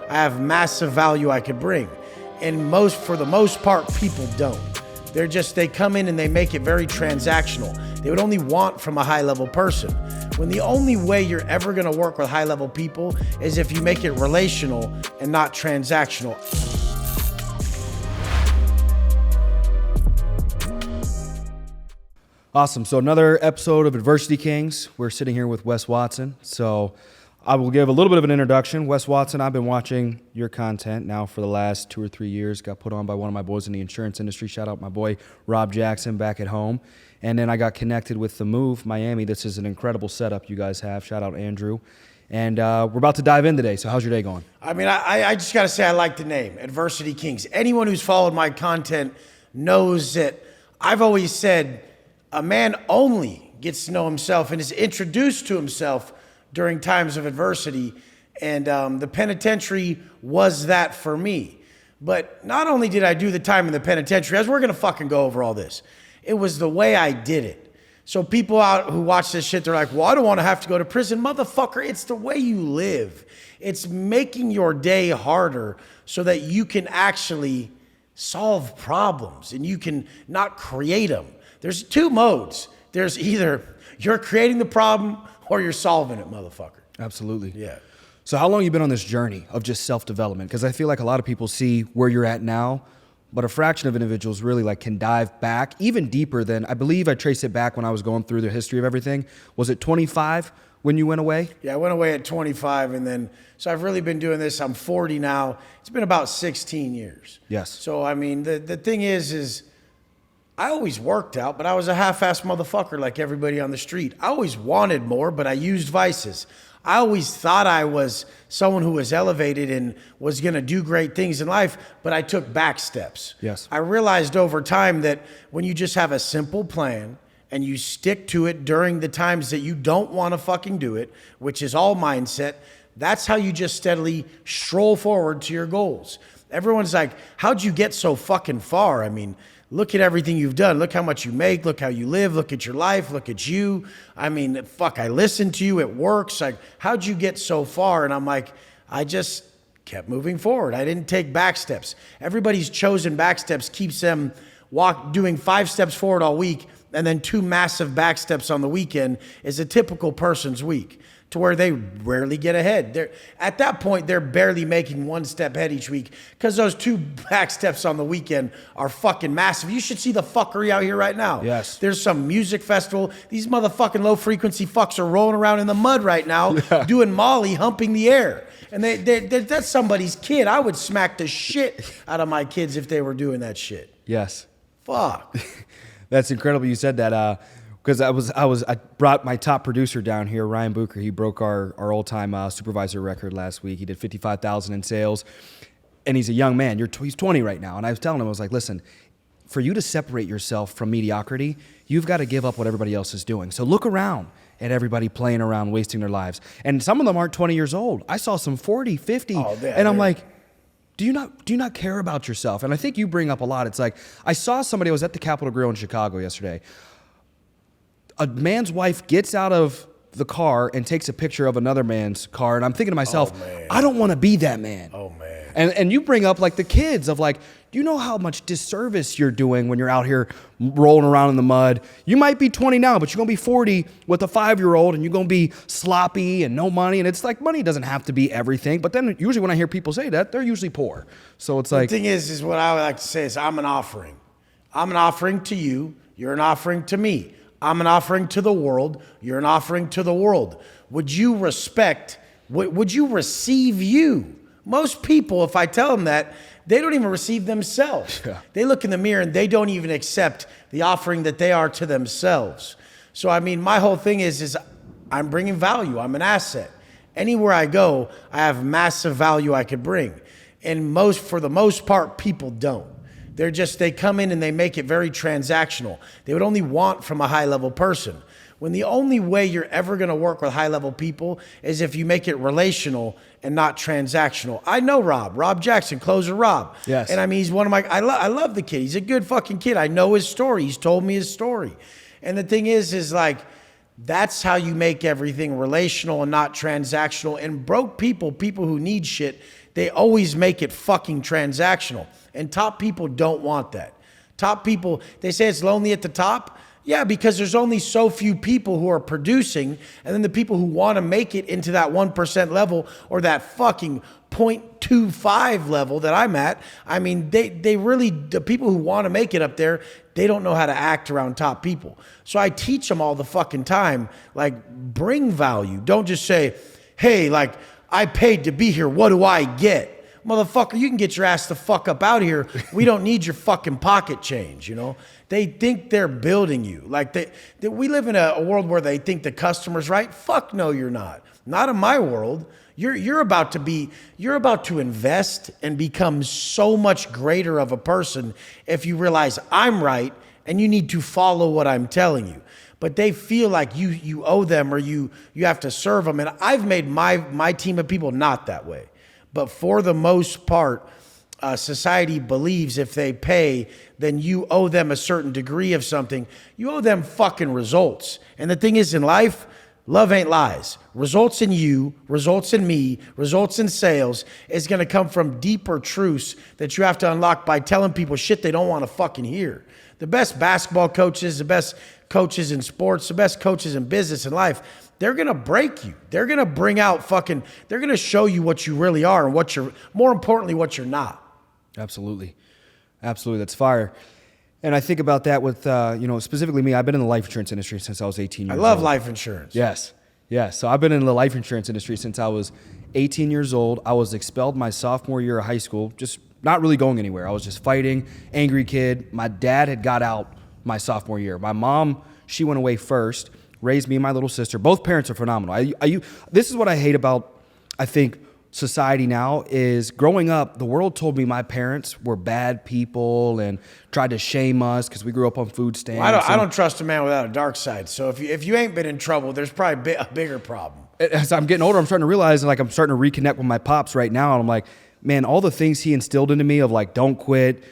I have massive value I could bring. And for the most part, people don't. They come in and they make it very transactional. They would only want from a high level person. When the only way you're ever gonna work with high level people is if you make it relational and not transactional. Awesome. So another episode of Adversity Kings. We're sitting here with Wes Watson. So I will give a little bit of an introduction. Wes Watson, I've been watching your content now for the last 2 or 3 years. Got put on by one of my boys in the insurance industry. Shout out my boy, Rob Jackson, back at home. And then I got connected with The Move, Miami. This is an incredible setup you guys have. Shout out Andrew. And we're about to dive in today. So how's your day going? I mean, I just got to say I like the name, Adversity Kings. Anyone who's followed my content knows that I've always said a man only gets to know himself and is introduced to himself during times of adversity. And the penitentiary was that for me. But not only did I do the time in the penitentiary, as we're going to fucking go over all this, it was the way I did it. So people out who watch this shit, they're like, well, I don't want to have to go to prison. Motherfucker, it's the way you live. It's making your day harder so that you can actually solve problems and you can not create them. There's 2 modes. There's either you're creating the problem or you're solving it, motherfucker. Absolutely. Yeah. So how long have you been on this journey of just self-development? Because I feel like a lot of people see where you're at now, but a fraction of individuals really can dive back even deeper than, I believe I traced it back when I was going through the history of everything. Was it 25 when you went away? Yeah, I went away at 25 and then, so I've really been doing this. I'm 40 now. It's been about 16 years. Yes. So, I mean, the thing is I always worked out, but I was a half-assed motherfucker like everybody on the street. I always wanted more, but I used vices. I always thought I was someone who was elevated and was going to do great things in life, but I took back steps. Yes. I realized over time that when you just have a simple plan and you stick to it during the times that you don't want to fucking do it, which is all mindset, that's how you just steadily stroll forward to your goals. Everyone's like, how'd you get so fucking far? I mean, look at everything you've done. Look how much you make. Look how you live. Look at your life. Look at you. I mean, fuck, I listen to you. It works. Like, how'd you get so far? And I'm like, I just kept moving forward. I didn't take back steps. Everybody's chosen back steps keeps them doing 5 steps forward all week, and then 2 massive back steps on the weekend is a typical person's week, to where they rarely get ahead. At that point, they're barely making 1 step ahead each week because those 2 back steps on the weekend are fucking massive. You should see the fuckery out here right now. Yes. There's some music festival. These motherfucking low frequency fucks are rolling around in the mud right now, doing Molly, humping the air. And that's somebody's kid. I would smack the shit out of my kids if they were doing that shit. Yes. Fuck. That's incredible you said that. Because I brought my top producer down here, Ryan Booker. He broke our all-time supervisor record last week. He did $55,000 in sales, and he's a young man. He's 20 right now. And I was telling him, I was like, listen, for you to separate yourself from mediocrity, you've got to give up what everybody else is doing. So look around at everybody playing around, wasting their lives. And some of them aren't 20 years old. I saw some 40, 50, and I'm like, do you not care about yourself? And I think you bring up a lot. It's like, I saw somebody, I was at the Capitol Grill in Chicago yesterday. A man's wife gets out of the car and takes a picture of another man's car. And I'm thinking to myself, I don't want to be that man. Oh, man. And you bring up the kids of do you know how much disservice you're doing when you're out here rolling around in the mud? You might be 20 now, but you're going to be 40 with a 5-year-old and you're going to be sloppy and no money. And it's like, money doesn't have to be everything. But then usually when I hear people say that, they're usually poor. So it's like. The thing is what I would like to say is I'm an offering. I'm an offering to you. You're an offering to me. I'm an offering to the world. You're an offering to the world. Would you receive you? Most people, if I tell them that, they don't even receive themselves. Yeah. They look in the mirror and they don't even accept the offering that they are to themselves. So, I mean, my whole thing is I'm bringing value. I'm an asset. Anywhere I go, I have massive value I could bring. And for the most part, people don't. They come in and they make it very transactional. They would only want from a high level person. When the only way you're ever going to work with high level people is if you make it relational and not transactional. I know Rob Jackson, closer Rob. Yes. And I mean, he's one of my, I love the kid. He's a good fucking kid. I know his story. He's told me his story. And the thing is that's how you make everything relational and not transactional. And broke people who need shit, they always make it fucking transactional. And top people don't want that. Top people, they say it's lonely at the top. Yeah, because there's only so few people who are producing, and then the people who want to make it into that 1% level or that fucking 0.25 level that I'm at, I mean, they really, the people who want to make it up there, they don't know how to act around top people. So I teach them all the fucking time, like, bring value. Don't just say, hey, like, I paid to be here, what do I get? Motherfucker, you can get your ass the fuck up out of here. We don't need your fucking pocket change, you know? They think they're building you. Like, we live in a world where they think the customer's right. Fuck no, you're not. Not in my world. You're about to invest and become so much greater of a person if you realize I'm right and you need to follow what I'm telling you. But they feel like you owe them or you have to serve them. And I've made my team of people not that way. But for the most part, society believes if they pay, then you owe them a certain degree of something. You owe them fucking results. And the thing is, in life, love ain't lies. Results in you, results in me, results in sales is going to come from deeper truths that you have to unlock by telling people shit they don't want to fucking hear. The best basketball coaches, the best coaches in sports, the best coaches in business and life, they're going to break you. They're going to bring out they're going to show you what you really are and more importantly, what you're not. Absolutely. Absolutely. That's fire. And I think about that with, specifically me. I've been in the life insurance industry since I was 18 years old. I love life insurance. Yes. Yes. So I've been in the life insurance industry since I was 18 years old. I was expelled my sophomore year of high school, just not really going anywhere. I was just fighting, angry kid. My dad had got out my sophomore year. My mom, she went away first, raised me and my little sister. Both parents are phenomenal. This is what I hate about, I think, society now is growing up, the world told me my parents were bad people and tried to shame us because we grew up on food stamps. Well, I don't trust a man without a dark side. So if you ain't been in trouble, there's probably a bigger problem. As I'm getting older, I'm starting to realize, like, I'm starting to reconnect with my pops right now. And I'm like, man, all the things he instilled into me of, like, don't quit,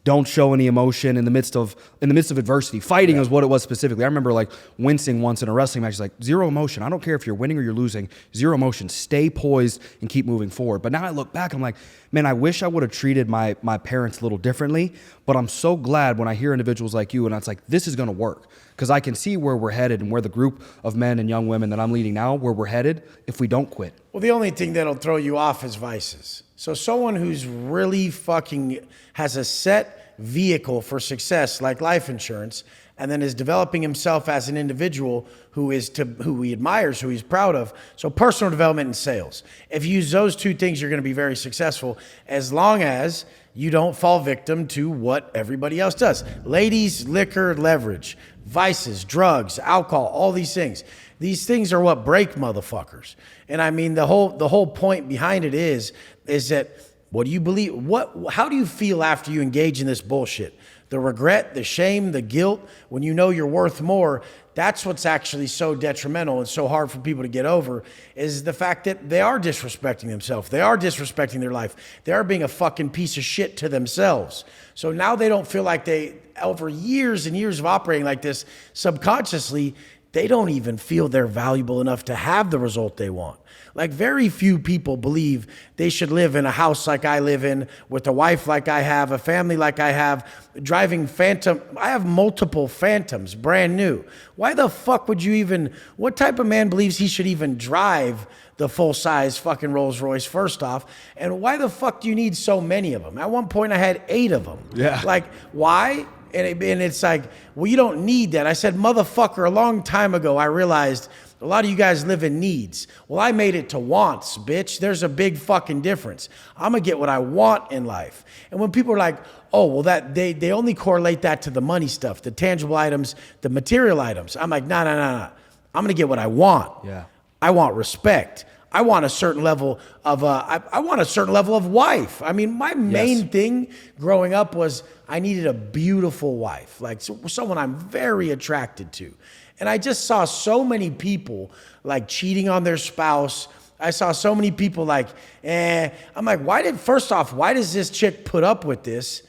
don't show any emotion in the midst of adversity. Fighting is what it was specifically. I remember, like, wincing once in a wrestling match. Like, zero emotion. I don't care if you're winning or you're losing. Zero emotion. Stay poised and keep moving forward. But now I look back, I'm like, man, I wish I would have treated my parents a little differently. But I'm so glad when I hear individuals like you, and it's like, this is going to work. Because I can see where we're headed and where the group of men and young women that I'm leading now, where we're headed if we don't quit. Well, the only thing that'll throw you off is vices. So someone who's really fucking has a set vehicle for success like life insurance and then is developing himself as an individual who he admires, who he's proud of. So personal development and sales. If you use those two things, you're going to be very successful as long as you don't fall victim to what everybody else does. Ladies, liquor, leverage, vices, drugs, alcohol, all these things. These things are what break motherfuckers. And I mean, the whole point behind it is that what do you believe? How do you feel after you engage in this bullshit? The regret, the shame, the guilt, when you know you're worth more, that's what's actually so detrimental and so hard for people to get over is the fact that they are disrespecting themselves. They are disrespecting their life. They are being a fucking piece of shit to themselves. So now they don't feel like over years and years of operating like this, subconsciously, they don't even feel they're valuable enough to have the result they want. Like very few people believe they should live in a house like I live in, with a wife like I have, a family like I have, driving Phantom. I have multiple Phantoms, brand new. Why the fuck would you even, what type of man believes he should even drive the full-size fucking Rolls Royce first off? And why the fuck do you need so many of them? At one point I had 8 of them. Yeah. Like, why? And it's like, well, you don't need that. I said, motherfucker, a long time ago, I realized a lot of you guys live in needs. Well, I made it to wants, bitch. There's a big fucking difference. I'm going to get what I want in life. And when people are like, oh, well, that they only correlate that to the money stuff, the tangible items, the material items. I'm like, no. I'm going to get what I want. Yeah. I want respect. I want a certain level of I want a certain level of wife. I mean, my main thing growing up was I needed a beautiful wife, like someone I'm very attracted to. And I just saw so many people like cheating on their spouse. I saw so many people like, I'm like, why does this chick put up with this?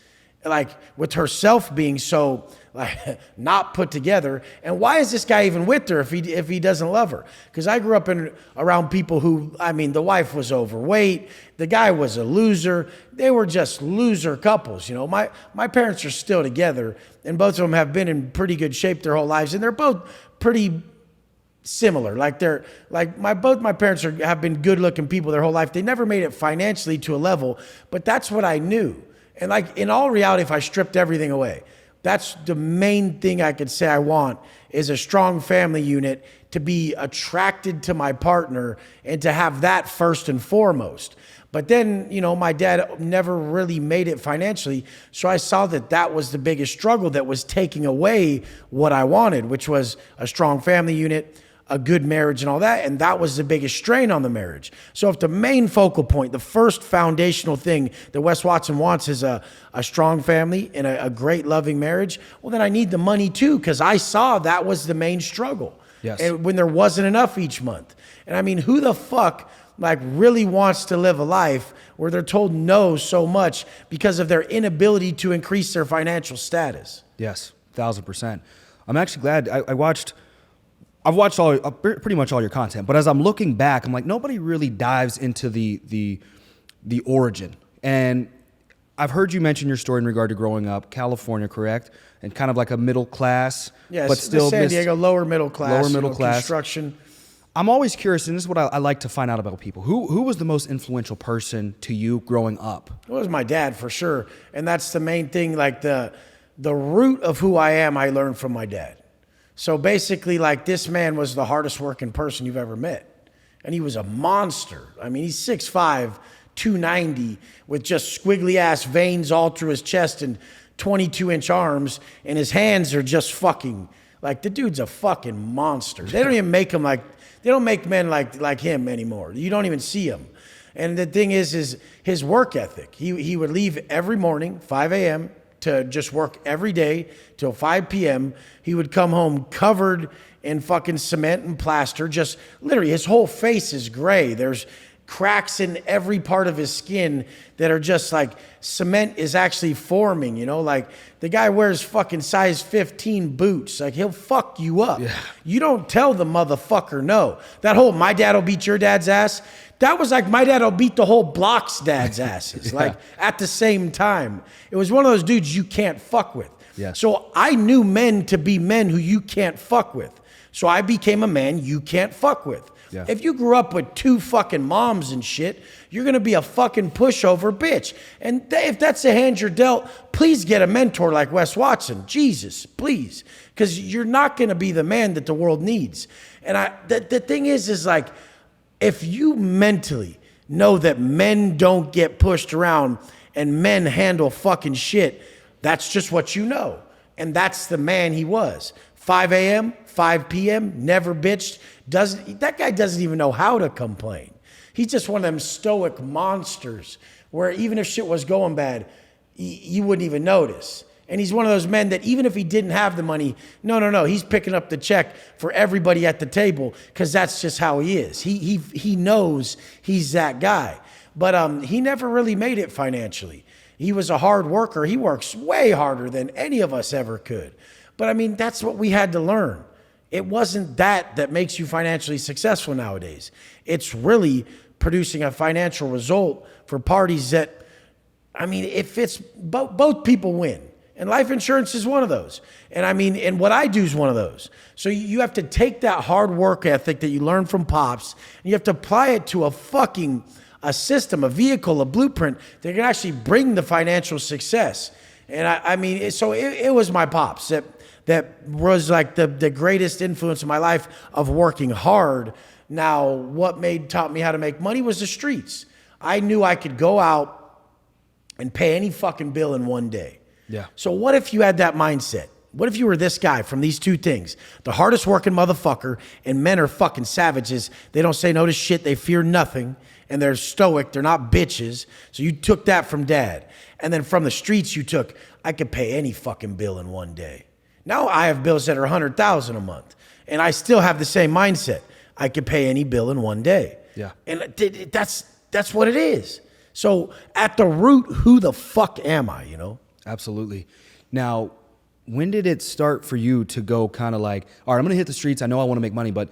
like with herself being so like not put together. And why is this guy even with her if he doesn't love her? Because I grew up around people who, I mean, the wife was overweight, the guy was a loser. They were just loser couples. You know, my parents are still together, and both of them have been in pretty good shape their whole lives, and they're both pretty similar. Like both my parents have been good looking people their whole life. They never made it financially to a level, but that's what I knew. And like in all reality, if I stripped everything away, that's the main thing I could say I want is a strong family unit, to be attracted to my partner and to have that first and foremost. But then, you know, my dad never really made it financially. So I saw that was the biggest struggle that was taking away what I wanted, which was a strong family unit, a good marriage and all that. And that was the biggest strain on the marriage. So if the main focal point, the first foundational thing that Wes Watson wants is a strong family and a great loving marriage, well, then I need the money too, because I saw that was the main struggle. Yes. And when there wasn't enough each month. And I mean, who the fuck like really wants to live a life where they're told no so much because of their inability to increase their financial status? Yes, 1,000%. I'm actually glad I've watched pretty much all your content, but as I'm looking back, I'm like, nobody really dives into the origin. And I've heard you mention your story in regard to growing up, California, correct? And kind of like a middle class, yes, but still San Diego, lower middle class, construction. I'm always curious, and this is what I like to find out about people. Who was the most influential person to you growing up? It was my dad for sure, and that's the main thing. Like the root of who I am, I learned from my dad. So basically, like, this man was the hardest working person you've ever met. And he was a monster. I mean, he's 6'5", 290, with just squiggly ass veins all through his chest and 22-inch arms, and his hands are just fucking, like, the dude's a fucking monster. They don't even make him like, they don't make men like him anymore. You don't even see him. And the thing is his work ethic. He would leave every morning, 5 a.m., to just work every day till 5 p.m. He would come home covered in fucking cement and plaster. Just literally, his whole face is gray. There's cracks in every part of his skin that are just like cement is actually forming, you know? Like, the guy wears fucking size 15 boots. Like, he'll fuck you up. Yeah. You don't tell the motherfucker no. That whole my dad will beat your dad's ass, that was like my dad will beat the whole block's dad's asses, yeah. Like at the same time. It was one of those dudes you can't fuck with. Yeah. So I knew men to be men who you can't fuck with. So I became a man you can't fuck with. Yeah. If you grew up with 2 fucking moms and shit, you're going to be a fucking pushover bitch. And if that's the hand you're dealt, please get a mentor like Wes Watson. Jesus, please. Because you're not going to be the man that the world needs. And the thing is like, if you mentally know that men don't get pushed around and men handle fucking shit, that's just what you know. And that's the man he was. 5 a.m., 5 p.m., never bitched. That guy doesn't even know how to complain. He's just one of them stoic monsters where even if shit was going bad, you wouldn't even notice. And he's one of those men that even if he didn't have the money, no, he's picking up the check for everybody at the table because that's just how he is. He knows he's that guy. But he never really made it financially. He was a hard worker. He works way harder than any of us ever could. But I mean, that's what we had to learn. It wasn't that makes you financially successful nowadays. It's really producing a financial result for parties that, I mean, it fits, both people win. And life insurance is one of those. And I mean, and what I do is one of those. So you have to take that hard work ethic that you learned from Pops, and you have to apply it to a system, a vehicle, a blueprint that can actually bring the financial success. And I mean, it was my Pops that was like the greatest influence in my life of working hard. Now, what taught me how to make money was the streets. I knew I could go out and pay any fucking bill in one day. Yeah. So what if you had that mindset? What if you were this guy from these 2 things? The hardest working motherfucker, and men are fucking savages. They don't say no to shit. They fear nothing. And they're stoic. They're not bitches. So you took that from dad. And then from the streets you took, I could pay any fucking bill in one day. Now I have bills that are $100,000 a month. And I still have the same mindset. I could pay any bill in one day. Yeah. And that's what it is. So at the root, who the fuck am I, you know? Absolutely. Now, when did it start for you to go kind of like, all right, I'm going to hit the streets. I know I want to make money, but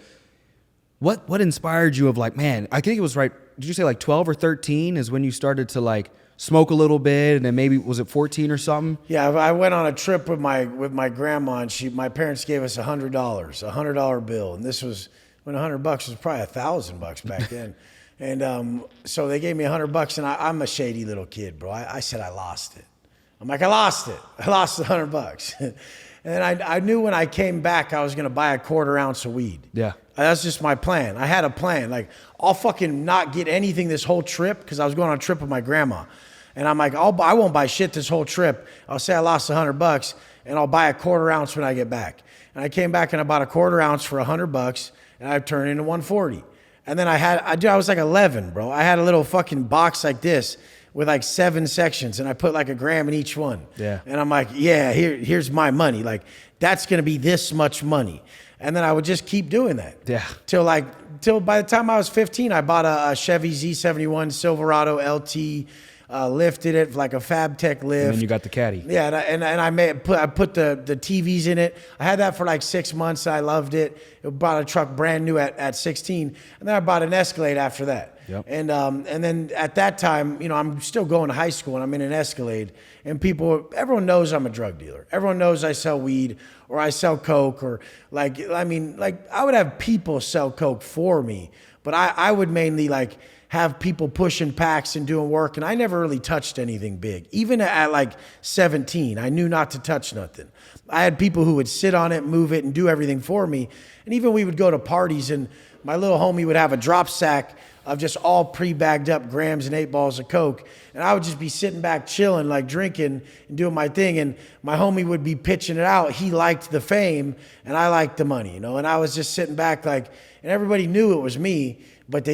what inspired you of like, man, I think it was right. Did you say like 12 or 13 is when you started to like smoke a little bit, and then maybe was it 14 or something? Yeah, I went on a trip with my grandma, and my parents gave us $100 bill, and this was when $100 was probably $1,000 back then. And so they gave me $100, and I'm a shady little kid, bro. I said I lost it. I'm like, I lost it. I lost the $100. And then I knew when I came back, I was going to buy a quarter ounce of weed. Yeah. That's just my plan. I had a plan. Like, I'll fucking not get anything this whole trip because I was going on a trip with my grandma. And I'm like, I won't buy shit this whole trip. I'll say I lost $100 and I'll buy a quarter ounce when I get back. And I came back and I bought a quarter ounce for $100 and I turned it into 140. And then I was like 11, bro. I had a little fucking box like this with like 7 sections, and I put like a gram in each one. Yeah. And I'm like, yeah, here's my money. Like, that's going to be this much money. And then I would just keep doing that. Yeah. Till by the time I was 15, I bought a Chevy Z71 Silverado LT, lifted it like a FabTech lift. And then you got the caddy. Yeah, and I put the TVs in it. I had that for like 6 months. I loved it. I bought a truck brand new at 16, and then I bought an Escalade after that. Yep. And then at that time, you know, I'm still going to high school and I'm in an Escalade, and everyone knows I'm a drug dealer. Everyone knows I sell weed or I sell coke, or I would have people sell coke for me, but I would mainly like have people pushing packs and doing work, and I never really touched anything big. Even at like 17, I knew not to touch nothing. I had people who would sit on it, move it, and do everything for me. And even we would go to parties, and my little homie would have a drop sack of just all pre-bagged up grams and 8 balls of coke. And I would just be sitting back chilling, like drinking and doing my thing. And my homie would be pitching it out. He liked the fame and I liked the money, you know? And I was just sitting back like, and everybody knew it was me, but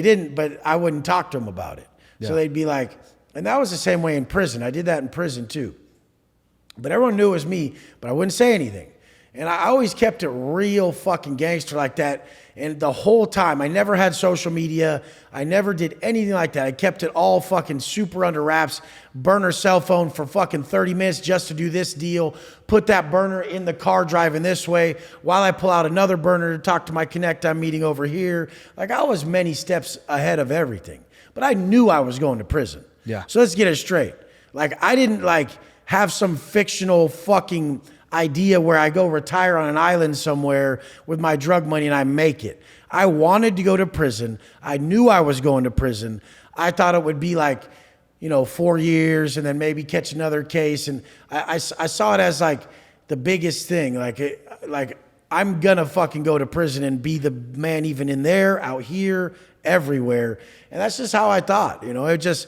I wouldn't talk to them about it. Yeah. So they'd be like, and that was the same way in prison. I did that in prison too. But everyone knew it was me, but I wouldn't say anything. And I always kept it real fucking gangster like that. And the whole time, I never had social media. I never did anything like that. I kept it all fucking super under wraps. Burner cell phone for fucking 30 minutes just to do this deal. Put that burner in the car driving this way while I pull out another burner to talk to my connect I'm meeting over here. Like, I was many steps ahead of everything. But I knew I was going to prison. Yeah. So let's get it straight. Like, I didn't like have some fictional fucking idea where I go retire on an island somewhere with my drug money and I make it. I wanted to go to prison. I knew I was going to prison. I thought it would be like, 4 years and then maybe catch another case. And I saw it as like the biggest thing. Like I'm gonna fucking go to prison and be the man even in there, out here, everywhere. And that's just how I thought, it just,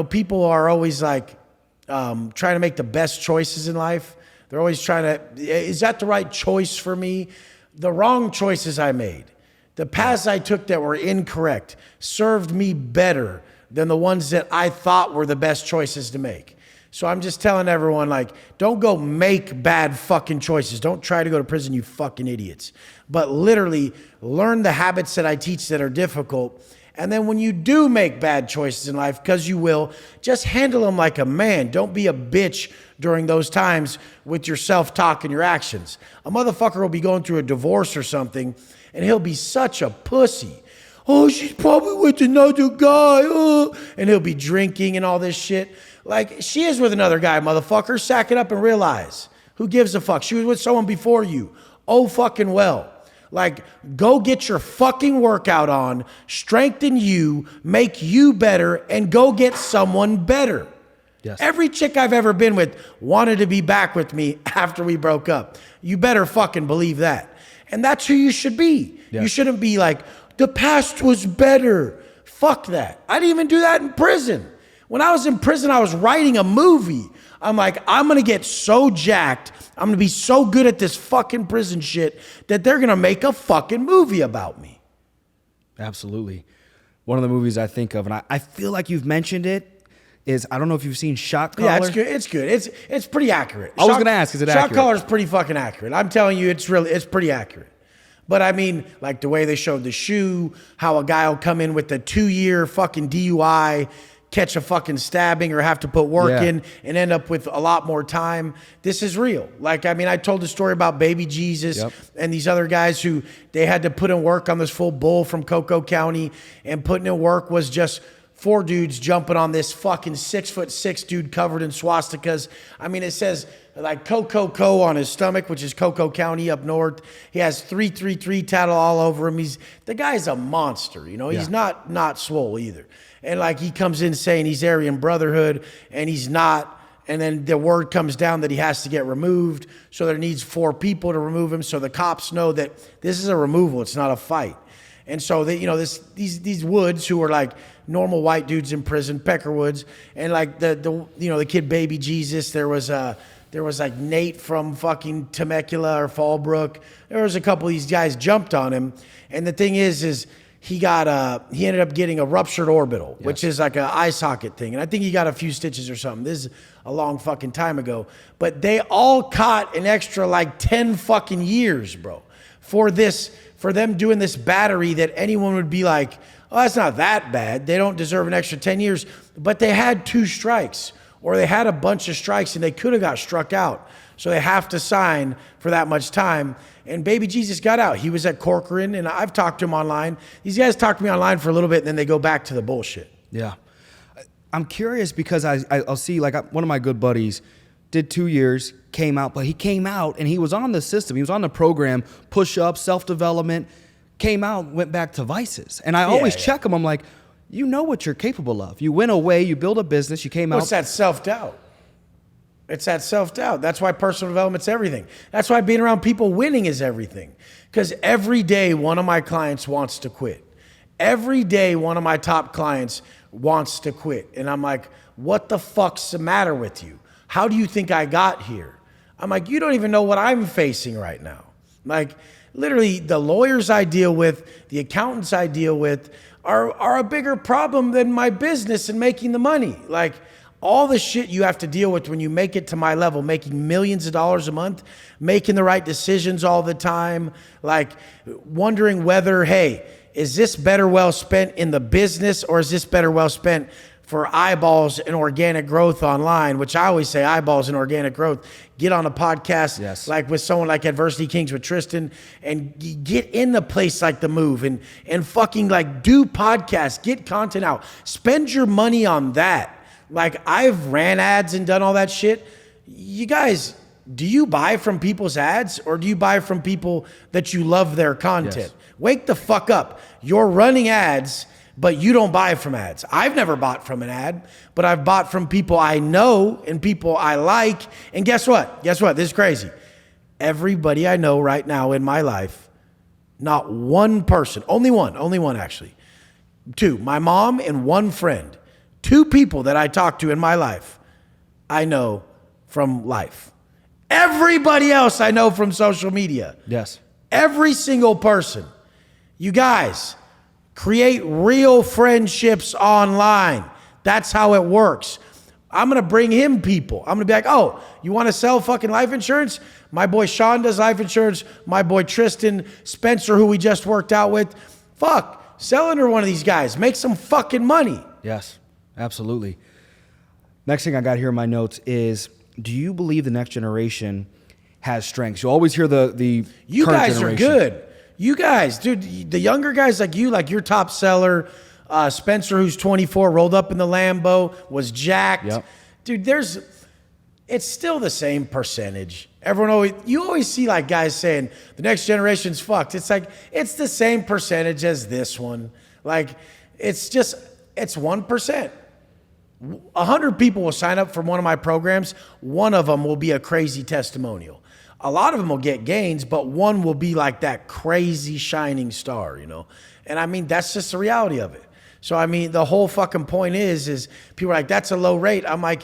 people are always like trying to make the best choices in life. They're always trying to, is that the right choice for me? The wrong choices I made, the paths I took that were incorrect, served me better than the ones that I thought were the best choices to make. So I'm just telling everyone, like, don't go make bad fucking choices. Don't try to go to prison, you fucking idiots. But literally learn the habits that I teach that are difficult. And then when you do make bad choices in life, because you will, just handle them like a man. Don't be a bitch during those times with your self-talk and your actions. A motherfucker will be going through a divorce or something, and he'll be such a pussy. Oh, she's probably with another guy. And he'll be drinking and all this shit. Like, she is with another guy, motherfucker. Sack it up and realize. Who gives a fuck? She was with someone before you. Oh, fucking well. Like, go get your fucking workout on, strengthen you, make you better, and go get someone better. Yes. Every chick I've ever been with wanted to be back with me after we broke up. You better fucking believe that. And that's who you should be. Yes. You shouldn't be like, the past was better. Fuck that. I didn't even do that in prison. When I was in prison, I was writing a movie. I'm like, I'm going to get so jacked. I'm going to be so good at this fucking prison shit that they're going to make a fucking movie about me. Absolutely. One of the movies I think of, and I feel like you've mentioned it, is, I don't know if you've seen Shot Caller. Yeah, it's good. It's good. It's pretty accurate. I was going to ask, is it accurate? Shot Caller is pretty fucking accurate. I'm telling you, it's pretty accurate. But I mean, like the way they showed the shoe, how a guy will come in with a 2-year fucking DUI, catch a fucking stabbing or have to put work Yeah. in and end up with a lot more time. This is real. Like, I mean, I told the story about baby Jesus and these other guys who they had to put in work on this full bull from Cocoa County, and putting in work was just 4 dudes jumping on this fucking 6'6" dude covered in swastikas. I mean, it says like Co on his stomach, which is Cocoa County up north. He has 333 tattle all over him. The guy's a monster, you know. He's not swole either. And like he comes in saying he's Aryan Brotherhood, and he's not. And then the word comes down that he has to get removed. So there needs 4 people to remove him. So the cops know that this is a removal. It's not a fight. And so they, you know, these Woods who are like normal white dudes in prison, Pecker Woods, and like the kid Baby Jesus. There was like Nate from fucking Temecula or Fallbrook. There was a couple of these guys jumped on him, and the thing is he ended up getting a ruptured orbital, which is like an eye socket thing, and I think he got a few stitches or something. This is a long fucking time ago, but they all caught an extra like 10 fucking years, bro, for them doing this battery that anyone would be like, oh, that's not that bad. They don't deserve an extra 10 years. But they had 2 strikes, or they had a bunch of strikes, and they could have got struck out. So they have to sign for that much time. And Baby Jesus got out. He was at Corcoran, and I've talked to him online. These guys talk to me online for a little bit, and then they go back to the bullshit. Yeah. I'm curious because I'll see, like, one of my good buddies did 2 years, came out, but he came out and he was on the system. He was on the program, push-ups, self-development, came out, went back to vices. And I always check him. I'm like, you know what you're capable of. You went away, you build a business, you came out. What's that self-doubt? It's that self-doubt. That's why personal development's everything. That's why being around people winning is everything. Because every day one of my clients wants to quit. Every day one of my top clients wants to quit. And I'm like, what the fuck's the matter with you? How do you think I got here? I'm like, you don't even know what I'm facing right now. Like, literally, the lawyers I deal with, the accountants I deal with are a bigger problem than my business and making the money. Like, all the shit you have to deal with when you make it to my level, making millions of dollars a month, making the right decisions all the time, like wondering whether, hey, is this better well spent in the business, or is this better well spent for eyeballs and organic growth online, which I always say eyeballs and organic growth. Get on a podcast like with someone like Adversity Kings with Tristan, and get in the place like The Move, and fucking like do podcasts, get content out, spend your money on that. Like, I've ran ads and done all that shit. You guys, do you buy from people's ads, or do you buy from people that you love their content? Yes. Wake the fuck up. You're running ads, but you don't buy from ads. I've never bought from an ad, but I've bought from people I know and people I like. And guess what? This is crazy. Everybody I know right now in my life, not one person, only one actually, 2, my mom and 1 friend, 2 people that I talk to in my life, I know from life. Everybody else I know from social media. Yes. Every single person. You guys, create real friendships online. That's how it works. I'm going to bring him people. I'm going to be like, oh, you want to sell fucking life insurance? My boy Sean does life insurance. My boy Tristan, Spencer, who we just worked out with. Fuck, sell under one of these guys. Make some fucking money. Yes, absolutely. Next thing I got here in my notes is, do you believe the next generation has strengths? You always hear the You current guys generation. are good. You guys, dude, the younger guys like your top seller, Spencer, who's 24, rolled up in the Lambo, was jacked. Yep. Dude, it's still the same percentage. You always see like guys saying the next generation's fucked. It's like, it's the same percentage as this one. Like, it's 1%. 100 people will sign up for one of my programs. One of them will be a crazy testimonial. A lot of them will get gains, but one will be like that crazy shining star, you know? And I mean, that's just the reality of it. So, I mean, the whole fucking point is people are like, that's a low rate. I'm like,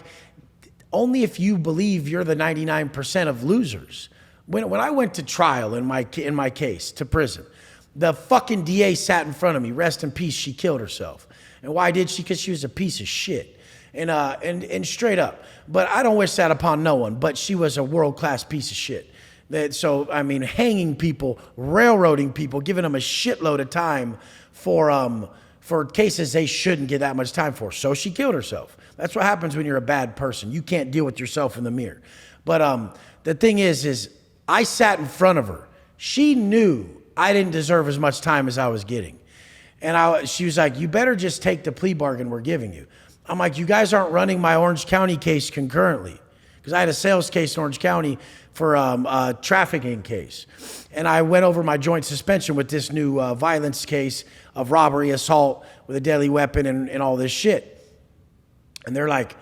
only if you believe you're the 99% of losers. When I went to trial in my case, to prison, the fucking DA sat in front of me, rest in peace, she killed herself. And why did she? Because she was a piece of shit. And straight up. But I don't wish that upon no one, but she was a world-class piece of shit. So, I mean, hanging people, railroading people, giving them a shitload of time for for cases they shouldn't get that much time for. So she killed herself. That's what happens when you're a bad person. You can't deal with yourself in the mirror. But the thing is I sat in front of her. She knew I didn't deserve as much time as I was getting. And she was like, you better just take the plea bargain we're giving you. I'm like, you guys aren't running my Orange County case concurrently. Because I had a sales case in Orange County for a trafficking case. And I went over my joint suspension with this new violence case of robbery, assault with a deadly weapon and all this shit. And they're like,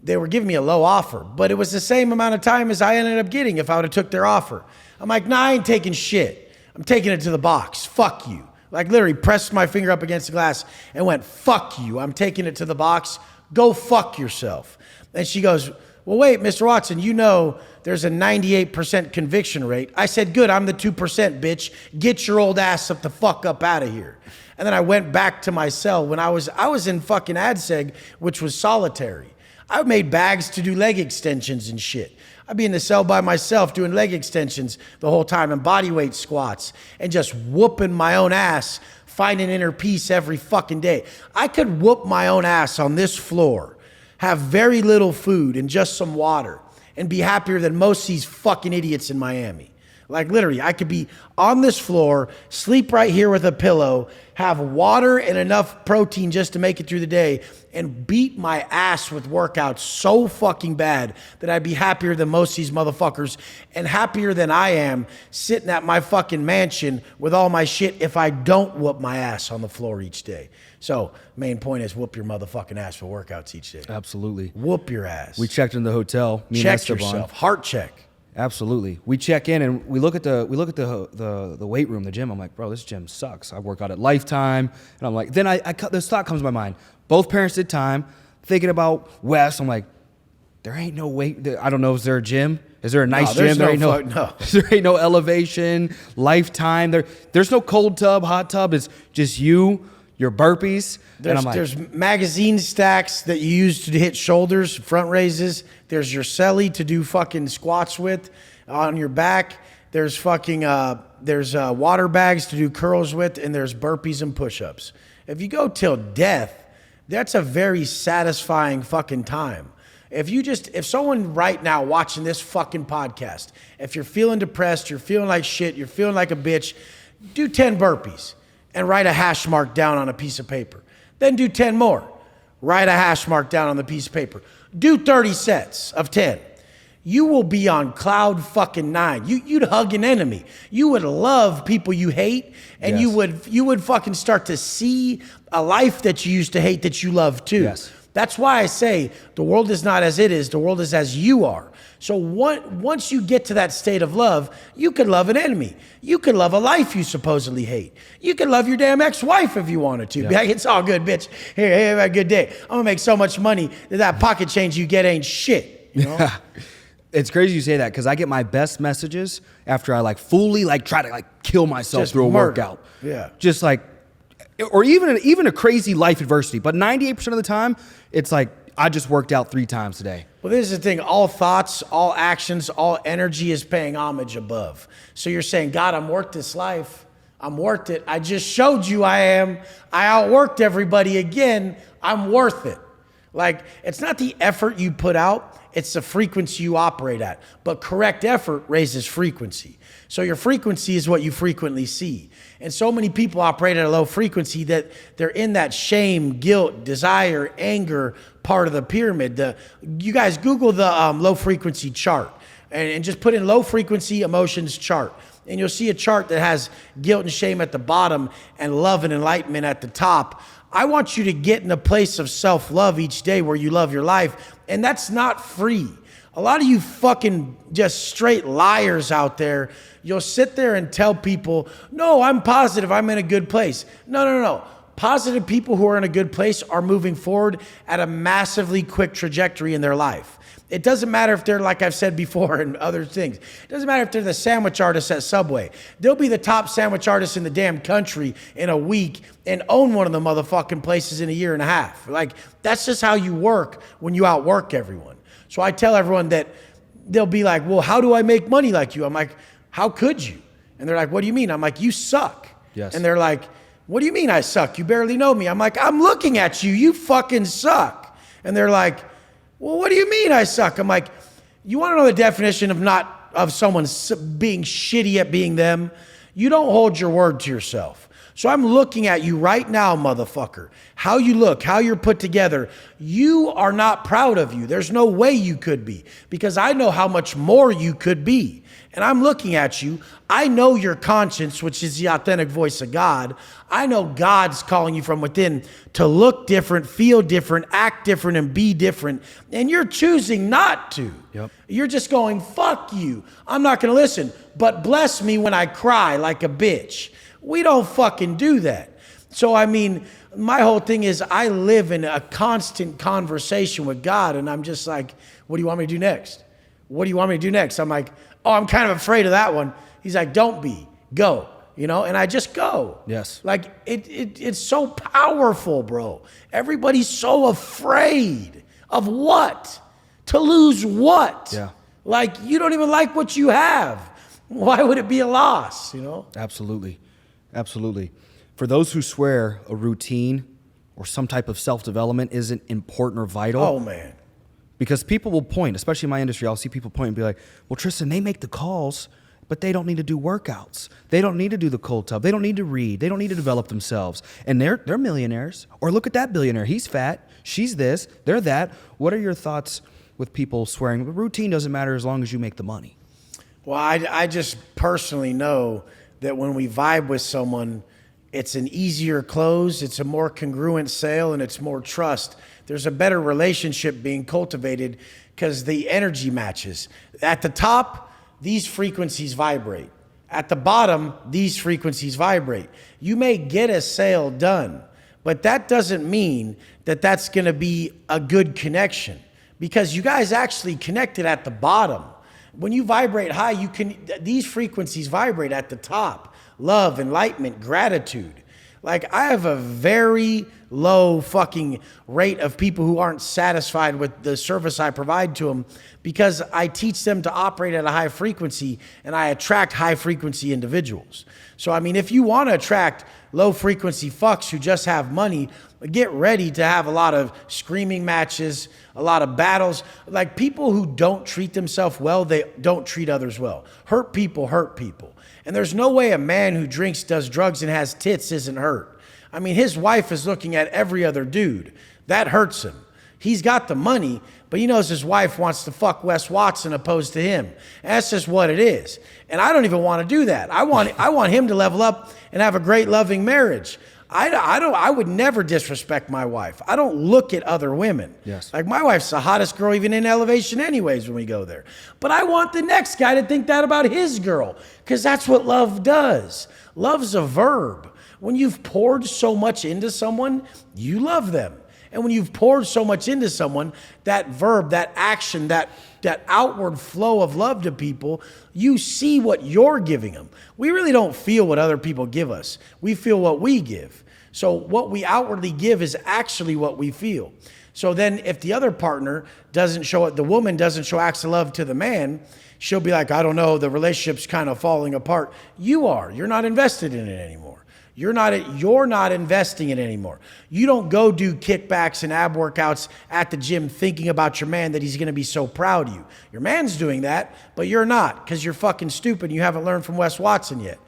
they were giving me a low offer, but it was the same amount of time as I ended up getting if I would have took their offer. I'm like, nah, I ain't taking shit. I'm taking it to the box. Fuck you. Like literally pressed my finger up against the glass and went, fuck you. I'm taking it to the box. Go fuck yourself. And she goes, well, wait, Mr. Watson, you know there's a 98% conviction rate. I said, good, I'm the 2%, bitch. Get your old ass up the fuck up out of here. And then I went back to my cell when I was in fucking ADSEG, which was solitary. I made bags to do leg extensions and shit. I'd be in the cell by myself doing leg extensions the whole time and body weight squats and just whooping my own ass, finding inner peace every fucking day. I could whoop my own ass on this floor, have very little food and just some water, and be happier than most of these fucking idiots in Miami. Like literally, I could be on this floor, sleep right here with a pillow, have water and enough protein just to make it through the day, and beat my ass with workouts so fucking bad that I'd be happier than most of these motherfuckers and happier than I am sitting at my fucking mansion with all my shit if I don't whoop my ass on the floor each day. So main point is whoop your motherfucking ass for workouts each day. Absolutely. Whoop your ass. We checked in the hotel. Check yourself. Heart check. Absolutely. We check in and we look at the weight room, the gym. I'm like, bro, this gym sucks. I work out at Lifetime, and I'm like, then this thought comes to my mind. Both parents did time. Thinking about Wes, I'm like, there ain't no weight. I don't know. Is there a gym? Is there a nice gym? There ain't no elevation. Lifetime. There's no cold tub, hot tub. It's just you, your burpees. There's magazine stacks that you use to hit shoulders, front raises. There's your celly to do fucking squats with on your back. There's fucking water bags to do curls with, and there's burpees and push-ups. If you go till death, that's a very satisfying fucking time. If someone right now watching this fucking podcast, if you're feeling depressed, you're feeling like shit, you're feeling like a bitch, do 10 burpees and write a hash mark down on a piece of paper. Then do 10 more. Write a hash mark down on the piece of paper. Do 30 sets of 10. You will be on cloud fucking 9. You'd hug an enemy. You would love people you hate, and yes. you would fucking start to see a life that you used to hate that you love too. Yes. That's why I say the world is not as it is, the world is as you are. So once you get to that state of love, you can love an enemy. You can love a life you supposedly hate. You can love your damn ex-wife if you wanted to. Yeah. Be like, it's all good, bitch. Here, have a good day. I'm gonna make so much money that pocket change you get ain't shit. You know? It's crazy you say that because I get my best messages after I fully try to kill myself Just through a murder. workout. Yeah. Just or even a crazy life adversity. But 98% of the time, it's I just worked out 3 times today. Well, this is the thing. All thoughts, all actions, all energy is paying homage above. So you're saying, God, I'm worth this life. I'm worth it. I just showed you I am. I outworked everybody again. I'm worth it. It's not the effort you put out. It's the frequency you operate at. But correct effort raises frequency. So your frequency is what you frequently see. And so many people operate at a low frequency that they're in that shame, guilt, desire, anger part of the pyramid. You guys Google the low frequency chart and just put in low frequency emotions chart. And you'll see a chart that has guilt and shame at the bottom and love and enlightenment at the top. I want you to get in a place of self-love each day where you love your life. And that's not free. A lot of you fucking just straight liars out there, you'll sit there and tell people, no, I'm positive, I'm in a good place. No. Positive people who are in a good place are moving forward at a massively quick trajectory in their life. It doesn't matter if they're, like I've said before, and other things. It doesn't matter if they're the sandwich artist at Subway. They'll be the top sandwich artist in the damn country in a week and own one of the motherfucking places in a year and a half. That's just how you work when you outwork everyone. So I tell everyone that they'll be like, well, how do I make money like you? I'm like, how could you? And they're like, what do you mean? I'm like, you suck. Yes. And they're like, what do you mean I suck? You barely know me. I'm like, I'm looking at you. You fucking suck. And they're like, well, what do you mean I suck? I'm like, you want to know the definition of someone being shitty at being them? You don't hold your word to yourself. So I'm looking at you right now, motherfucker. How you look, how you're put together. You are not proud of you. There's no way you could be, because I know how much more you could be. And I'm looking at you. I know your conscience, which is the authentic voice of God. I know God's calling you from within to look different, feel different, act different, and be different. And you're choosing not to. Yep. You're just going, fuck you. I'm not going to listen. But bless me when I cry like a bitch. We don't fucking do that. So, I mean, my whole thing is I live in a constant conversation with God, and I'm just like, what do you want me to do next? What do you want me to do next? I'm like, oh, I'm kind of afraid of that one. He's like, don't be, go, you know, and I just go. Yes. Like it's so powerful, bro. Everybody's so afraid of what? To lose what? Yeah. Like, you don't even like what you have. Why would it be a loss, you know? Absolutely. Absolutely. For those who swear a routine or some type of self-development isn't important or vital. Oh, man. Because people will point, especially in my industry, I'll see people point and be like, well, Tristan, they make the calls, but they don't need to do workouts. They don't need to do the cold tub. They don't need to read. They don't need to develop themselves. And they're millionaires. Or look at that billionaire. He's fat. She's this. They're that. What are your thoughts with people swearing the routine doesn't matter as long as you make the money? Well, I just personally know that when we vibe with someone, it's an easier close, it's a more congruent sale, and it's more trust. There's a better relationship being cultivated because the energy matches. At the top, these frequencies vibrate. At the bottom, these frequencies vibrate. You may get a sale done, but that doesn't mean that that's going to be a good connection, because you guys actually connected at the bottom. When you vibrate high, these frequencies vibrate at the top. Love, enlightenment, gratitude. Like, I have a very low fucking rate of people who aren't satisfied with the service I provide to them, because I teach them to operate at a high frequency, and I attract high frequency individuals. So, I mean, if you want to attract low frequency fucks who just have money, get ready to have a lot of screaming matches, a lot of battles. Like, people who don't treat themselves well, they don't treat others well. Hurt people hurt people. And there's no way a man who drinks, does drugs, and has tits isn't hurt. I mean, his wife is looking at every other dude. That hurts him. He's got the money, but he knows his wife wants to fuck Wes Watson opposed to him. And that's just what it is. And I don't even want to do that. I want him to level up and have a great, loving marriage. I would never disrespect my wife. I don't look at other women. Yes. Like, my wife's the hottest girl even in Elevation anyways when we go there. But I want the next guy to think that about his girl, because that's what love does. Love's a verb. When you've poured so much into someone, you love them. And when you've poured so much into someone, that verb, that action, that outward flow of love to people, you see what you're giving them. We really don't feel what other people give us. We feel what we give. So what we outwardly give is actually what we feel. So then if the other partner doesn't show it, the woman doesn't show acts of love to the man, she'll be like, I don't know, the relationship's kind of falling apart. You are. You're not invested in it anymore. You're not investing in it anymore. You don't go do kickbacks and ab workouts at the gym thinking about your man that he's going to be so proud of you. Your man's doing that, but you're not, because you're fucking stupid. You haven't learned from Wes Watson yet.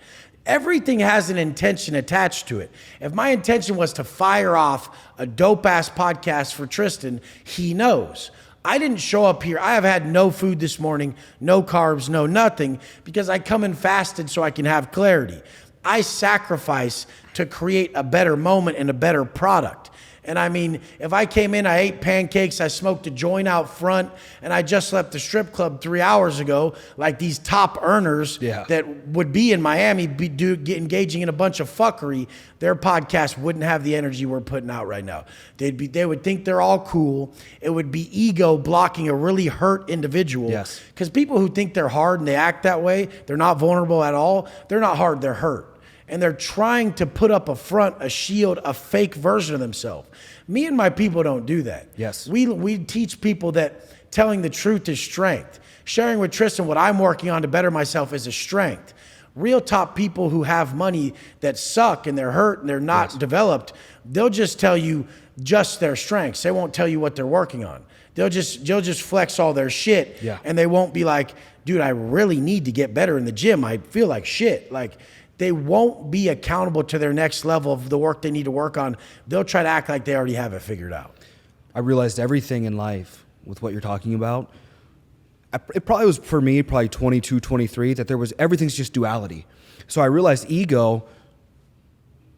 Everything has an intention attached to it. If my intention was to fire off a dope-ass podcast for Tristan, he knows. I didn't show up here. I have had no food this morning, no carbs, no nothing, because I come in fasted so I can have clarity. I sacrifice to create a better moment and a better product. And I mean, if I came in, I ate pancakes, I smoked a joint out front, and I just left the strip club 3 hours ago, like these top earners that would be in Miami, engaging in a bunch of fuckery, their podcast wouldn't have the energy we're putting out right now. They would think they're all cool. It would be ego blocking a really hurt individual. Yes. Because people who think they're hard and they act that way, they're not vulnerable at all. They're not hard, they're hurt. And they're trying to put up a front, a shield, a fake version of themselves. Me and my people don't do that. Yes. We teach people that telling the truth is strength. Sharing with Tristan what I'm working on to better myself is a strength. real top people who have money that suck and they're hurt and they're not developed, they'll just tell you just their strengths. They won't tell you what they're working on. They'll just flex all their shit, and they won't be like, dude, I really need to get better in the gym. I feel like shit. Like, they won't be accountable to their next level of the work they need to work on. They'll try to act like they already have it figured out. I realized everything in life with what you're talking about. It probably was for me, probably 22, 23, that everything's just duality. So I realized ego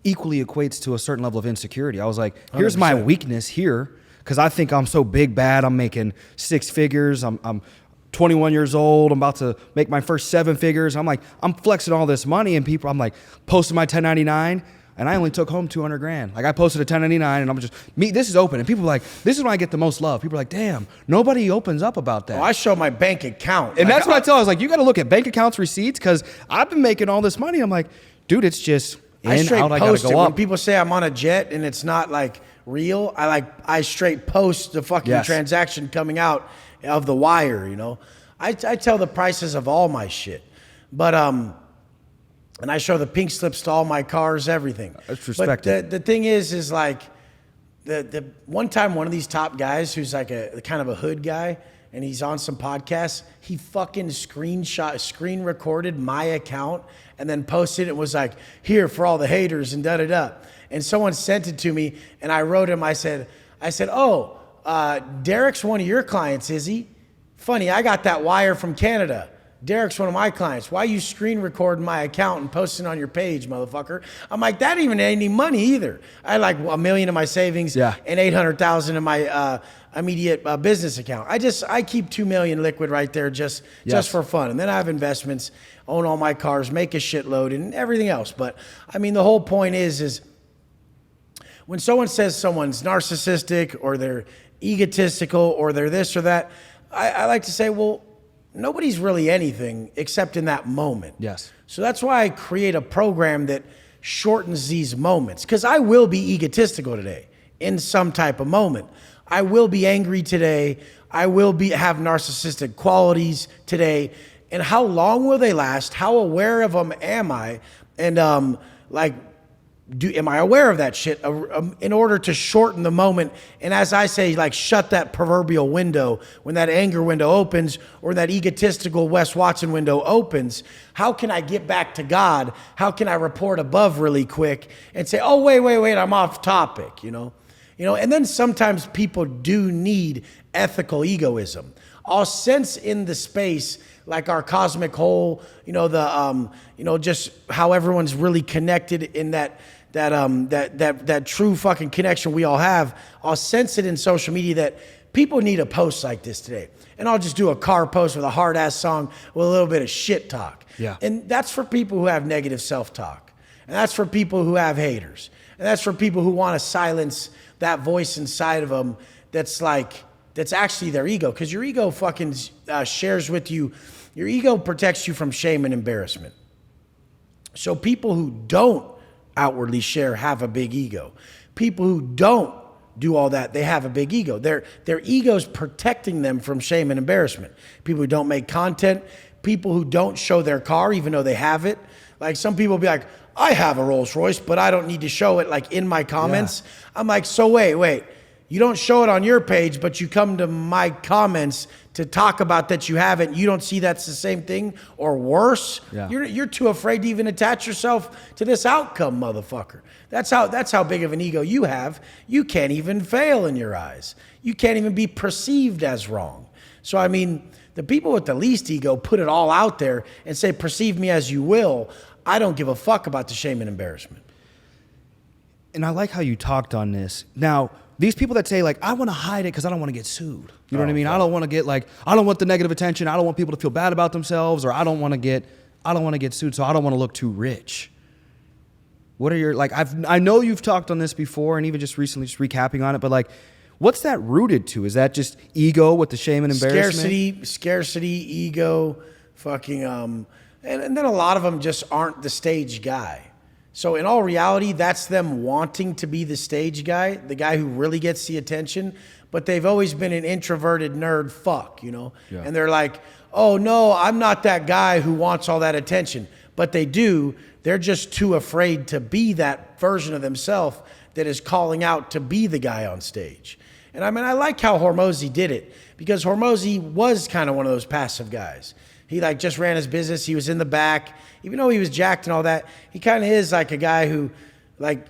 equally equates to a certain level of insecurity. I was like, here's 100%. My weakness here, because I think I'm so big bad. I'm making 6 figures. I'm 21 years old. I'm about to make my first 7 figures. I'm like, I'm flexing all this money, and I'm like posting my 1099, and I only took home 200 grand. Like, I posted a 1099, and I'm just, this is open. And people are like, this is when I get the most love. People are like, damn, nobody opens up about that. Oh, I show my bank account. And that's what I tell. I was like, you got to look at bank accounts, receipts, because I've been making all this money. I'm like, dude, it's just in, out, I got to go up. When people say I'm on a jet and it's not like real, I straight post the fucking transaction coming out of the wire, you know. I tell the prices of all my shit. But and I show the pink slips to all my cars, everything. That's respected. But the thing is like the one time one of these top guys who's like a kind of a hood guy, and he's on some podcasts, he fucking screen recorded my account and then posted it and was like, here for all the haters and da-da-da. And someone sent it to me, and I wrote him, I said, oh, Derek's one of your clients, is he? Funny, I got that wire from Canada. Derek's one of my clients. Why you screen recording my account and posting on your page, motherfucker? I'm like, that even ain't any money either. I had like $1 million in my savings and $800,000 in my immediate business account. I keep $2 million liquid right there just for fun. And then I have investments, own all my cars, make a shitload and everything else. But I mean, the whole point is when someone says someone's narcissistic or they're egotistical or they're this or that, I like to say, well, nobody's really anything except in that moment. Yes. So that's why I create a program that shortens these moments. Because I will be egotistical today in some type of moment. I will be angry today. I will have narcissistic qualities today. And how long will they last? How aware of them am I? And am I aware of that shit in order to shorten the moment? And as I say, like, shut that proverbial window when that anger window opens or that egotistical Wes Watson window opens. How can I get back to God? How can I report above really quick and say, oh, wait, I'm off topic, you know? And then sometimes people do need ethical egoism. I'll sense in the space, like our cosmic whole, just how everyone's really connected in that true fucking connection we all have. I'll sense it in social media that people need a post like this today. And I'll just do a car post with a hard ass song with a little bit of shit talk. Yeah. And that's for people who have negative self-talk. And that's for people who have haters. And that's for people who want to silence that voice inside of them that's actually their ego. Because your ego fucking shares with you. Your ego protects you from shame and embarrassment. So people who don't outwardly share have a big ego. People who don't do all that, they have a big ego. Their ego's protecting them from shame and embarrassment. People who don't make content, people who don't show their car even though they have it. Like, some people be like, I have a Rolls Royce, but I don't need to show it like in my comments. Yeah. I'm like, so wait. You don't show it on your page, but you come to my comments to talk about that you have it. You don't see that's the same thing or worse. Yeah. You're too afraid to even attach yourself to this outcome, motherfucker. That's how big of an ego you have. You can't even fail in your eyes. You can't even be perceived as wrong. So I mean, the people with the least ego put it all out there and say, perceive me as you will. I don't give a fuck about the shame and embarrassment. And I like how you talked on this. Now, these people that say, like, I want to hide it because I don't want to get sued. You know what I mean? Fuck. I don't want to get I don't want the negative attention. I don't want people to feel bad about themselves, or I don't want to get sued, so I don't want to look too rich. What are your, I know you've talked on this before and even just recently just recapping on it, but what's that rooted to? Is that just ego with the shame and embarrassment? Scarcity, ego, fucking, and then a lot of them just aren't the stage guy. So in all reality, that's them wanting to be the stage guy, the guy who really gets the attention, but they've always been an introverted nerd fuck, Yeah. And they're like, oh no, I'm not that guy who wants all that attention. but they do. They're just too afraid to be that version of themselves that is calling out to be the guy on stage. And I mean, I like how Hormozy did it, because Hormozy was kind of one of those passive guys. He like just ran his business. He was in the back, even though he was jacked and all that. He kind of is like a guy who, like,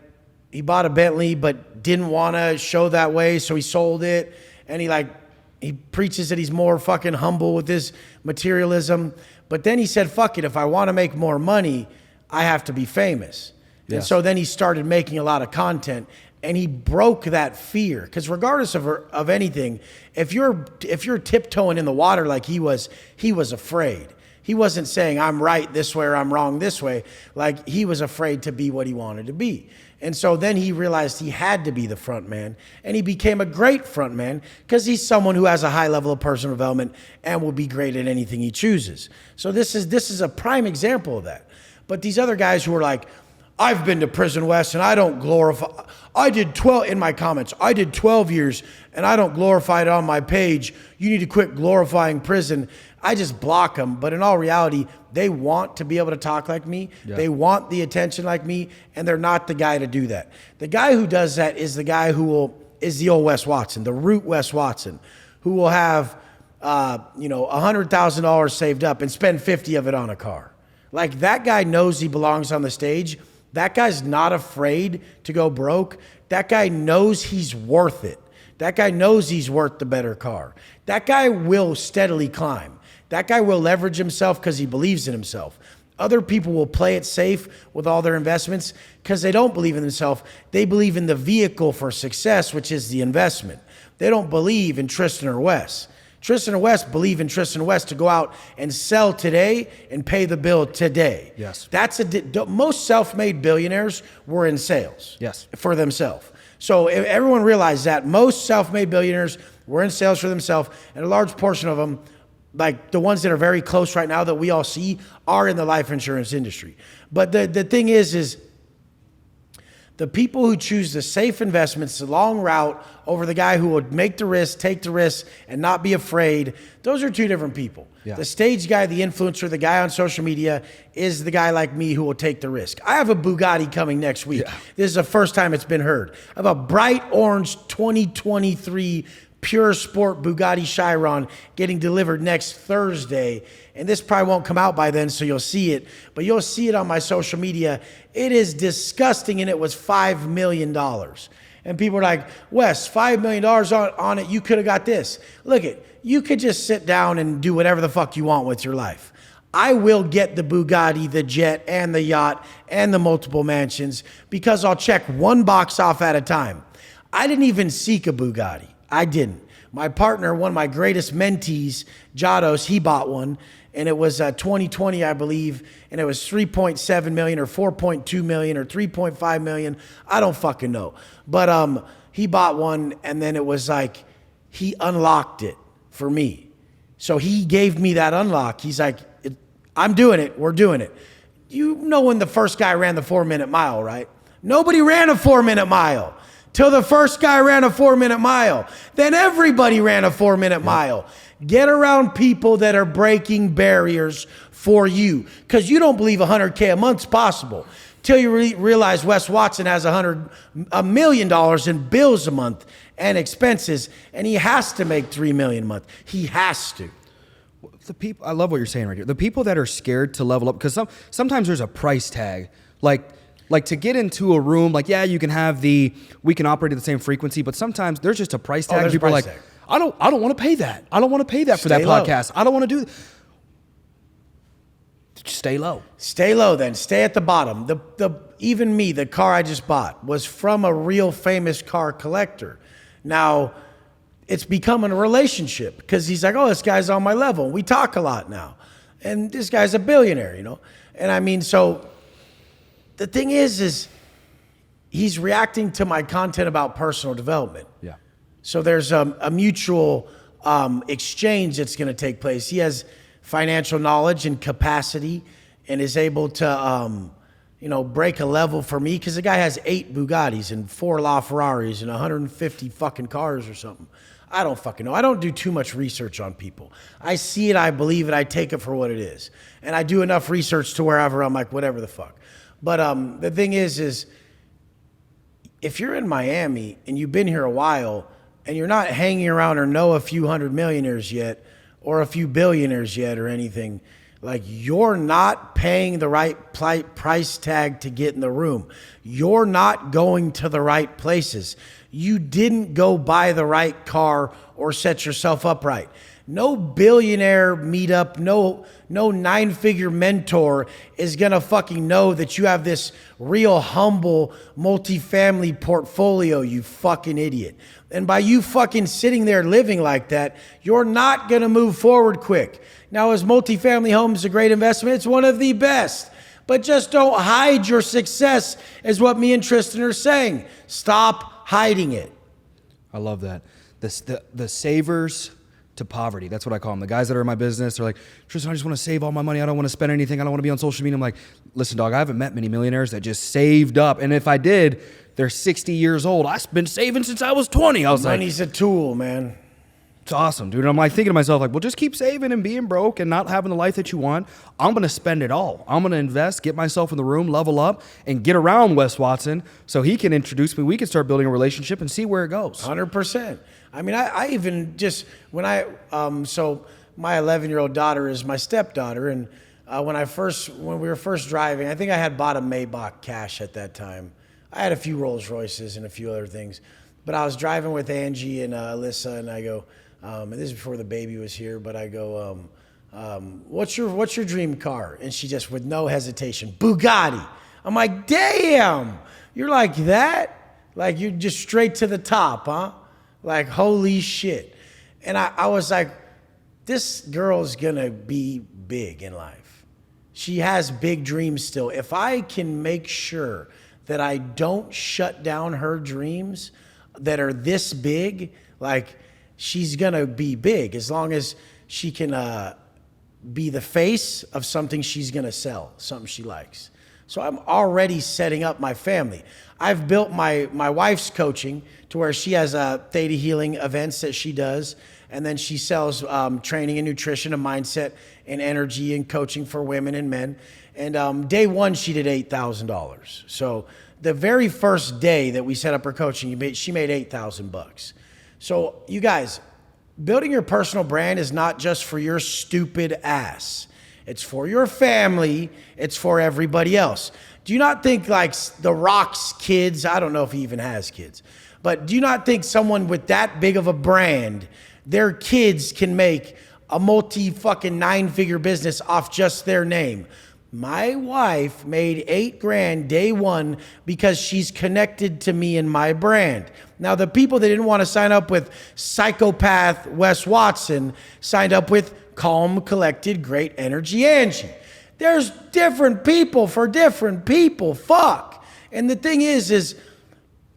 he bought a Bentley but didn't want to show that way, so he sold it. And he preaches that he's more fucking humble with his materialism. But then he said, fuck it, if I want to make more money, I have to be famous. Yes. And so then he started making a lot of content, and he broke that fear. Because regardless of anything, if you're tiptoeing in the water like he was afraid. He wasn't saying I'm right this way or I'm wrong this way. Like, he was afraid to be what he wanted to be. And so then he realized he had to be the front man, and he became a great front man because he's someone who has a high level of personal development and will be great at anything he chooses. So this is a prime example of that. But these other guys who are like, I've been to prison, Wes, and I don't glorify. I did 12 in my comments. I did 12 years, and I don't glorify it on my page. You need to quit glorifying prison. I just block them. But in all reality, they want to be able to talk like me. Yeah. They want the attention like me, and they're not the guy to do that. The guy who does that is the guy is the old Wes Watson, the root Wes Watson, who will have $100,000 saved up and spend 50 of it on a car. Like, that guy knows he belongs on the stage. That guy's not afraid to go broke. That guy knows he's worth it. That guy knows he's worth the better car. That guy will steadily climb. That guy will leverage himself because he believes in himself. Other people will play it safe with all their investments because they don't believe in themselves. They believe in the vehicle for success, which is the investment. They don't believe in Tristan or Wes. Tristan or Wes believe in Tristan or Wes to go out and sell today and pay the bill today. Yes. Most self-made billionaires were in sales. Yes. For themselves. So if everyone realized that most self-made billionaires were in sales for themselves, and a large portion of them, like the ones that are very close right now that we all see, are in the life insurance industry. But the thing is the people who choose the safe investments, the long route, over the guy who will make the risk, take the risk, and not be afraid, those are two different people. Yeah. The stage guy, the influencer, the guy on social media is the guy like me who will take the risk. I have a Bugatti coming next week. Yeah. This is the first time it's been heard. I have a bright orange 2023 pure sport Bugatti Chiron getting delivered next Thursday. And this probably won't come out by then, so you'll see it. But you'll see it on my social media. It is disgusting, and it was $5 million. And people are like, Wes, $5 million on it, you could have got this. Look you could just sit down and do whatever the fuck you want with your life. I will get the Bugatti, the jet, and the yacht, and the multiple mansions because I'll check one box off at a time. I didn't even seek a Bugatti. I didn't. My partner, one of my greatest mentees, Jados, he bought one, and it was 2020, I believe, and it was 3.7 million or 4.2 million or 3.5 million. I don't fucking know. But he bought one, and then it was like he unlocked it for me. So he gave me that unlock. He's like, I'm doing it. We're doing it. You know when the first guy ran the 4-minute mile, right? Nobody ran a 4-minute mile. Till the first guy ran a 4-minute mile. Then everybody ran a 4-minute mile. Get around people that are breaking barriers for you, because you don't believe $100K a month's possible till you realize Wes Watson has $1 million in bills a month and expenses, and he has to make $3 million a month. He has to. The people, I love what you're saying right here. The people that are scared to level up, because sometimes there's a price tag, like to get into a room, like, yeah, you can have we can operate at the same frequency, but sometimes there's just a price tag. People are like, I don't want to pay that. I don't want to pay that for that podcast. I don't want to do. Stay low. Stay low then. Stay at the bottom. Even me, the car I just bought was from a real famous car collector. Now, it's becoming a relationship because he's like, oh, this guy's on my level. We talk a lot now. And this guy's a billionaire, you know? And I mean, so the thing is he's reacting to my content about personal development. Yeah. So there's a mutual exchange that's going to take place. He has financial knowledge and capacity and is able to, break a level for me, because the guy has 8 Bugattis and 4 LaFerraris and 150 fucking cars or something. I don't fucking know. I don't do too much research on people. I see it, I believe it, I take it for what it is. And I do enough research to wherever I'm like, whatever the fuck. But the thing is if you're in Miami and you've been here a while and you're not hanging around or know a few hundred millionaires yet or a few billionaires yet or anything, like you're not paying the right price tag to get in the room. You're not going to the right places. You didn't go buy the right car or set yourself up right. No billionaire meetup, no 9-figure mentor is gonna fucking know that you have this real humble multifamily portfolio, you fucking idiot. And by you fucking sitting there living like that, you're not gonna move forward quick. Now, is multifamily homes a great investment? It's one of the best. But just don't hide your success, is what me and Tristan are saying. Stop hiding it. I love that. The savers to poverty. That's what I call them. The guys that are in my business, they're like, Tristan, I just want to save all my money. I don't want to spend anything. I don't want to be on social media. I'm like, listen, dog, I haven't met many millionaires that just saved up. And if I did, they're 60 years old. I've been saving since I was 20. I was like, money's a tool, man. it's awesome, dude. And I'm like thinking to myself, like, well, just keep saving and being broke and not having the life that you want. I'm going to spend it all. I'm going to invest, get myself in the room, level up, and get around Wes Watson so he can introduce me. We can start building a relationship and see where it goes. 100%. I mean, I even just, when so my 11-year-old daughter is my stepdaughter. And when we were first driving, I think I had bought a Maybach cash at that time. I had a few Rolls Royces and a few other things. But I was driving with Angie and Alyssa, and I go, and this is before the baby was here, but I go, what's your dream car? And she just, with no hesitation, Bugatti. I'm like, damn, you're like that? Like, you're just straight to the top, huh? Like, holy shit. And I was like, this girl's gonna be big in life. She has big dreams still. If I can make sure that I don't shut down her dreams that are this big, like, she's gonna be big as long as she can be the face of something she's gonna sell, something she likes. So I'm already setting up my family. I've built my wife's coaching to where she has theta healing events that she does, and then she sells training and nutrition and mindset and energy and coaching for women and men. And day one, she did $8,000. So the very first day that we set up her coaching, she made $8,000. So you guys, building your personal brand is not just for your stupid ass. It's for your family. It's for everybody else. Do you not think like The Rock's kids, I don't know if he even has kids, but do you not think someone with that big of a brand, their kids can make a multi-fucking 9-figure business off just their name? My wife made $8,000 day one because she's connected to me and my brand. Now, the people that didn't want to sign up with psychopath Wes Watson signed up with calm, collected, great energy Angie. There's different people for different people. Fuck. And the thing is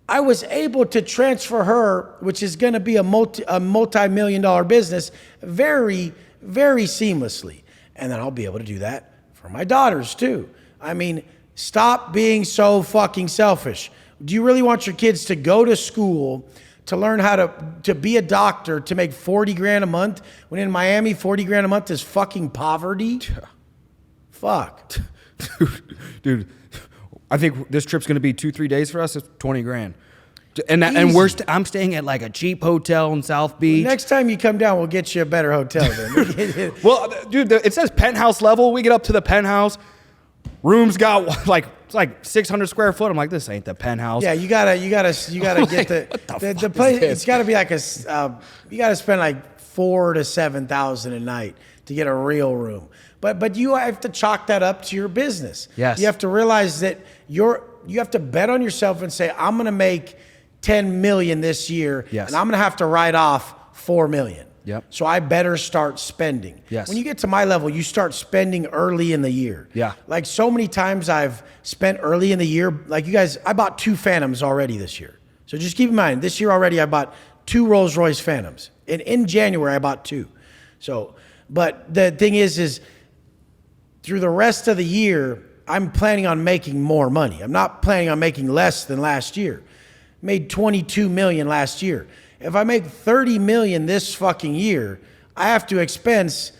I was able to transfer her, which is going to be a multi-million-dollar business, very, very seamlessly. And then I'll be able to do that for my daughters too. I mean, stop being so fucking selfish. Do you really want your kids to go to school to learn how to be a doctor to make $40,000 a month when in Miami $40,000 a month is fucking poverty? Fuck. Dude, I think this trip's going to be 2-3 days for us. It's $20,000. And I'm staying at like a cheap hotel in South Beach. Next time you come down, we'll get you a better hotel then. Well, dude, it says penthouse level. We get up to the penthouse. Room's got like 600 square foot. I'm like, this ain't the penthouse. Yeah, you gotta get the place. It's gotta be like you gotta spend like $4,000 to $7,000 a night to get a real room. But you have to chalk that up to your business. Yes. You have to realize that you have to bet on yourself and say, I'm gonna make 10 million this year, yes, and I'm gonna have to write off 4 million. Yep. So I better start spending. Yes. When you get to my level, you start spending early in the year. Yeah. Like so many times I've spent early in the year, like you guys, I bought 2 Phantoms already this year. So just keep in mind, this year already I bought 2 Rolls Royce Phantoms. And in January I bought 2. So, but the thing is through the rest of the year, I'm planning on making more money. I'm not planning on making less than last year. Made 22 million last year. if I make 30 million this fucking year, I have to expense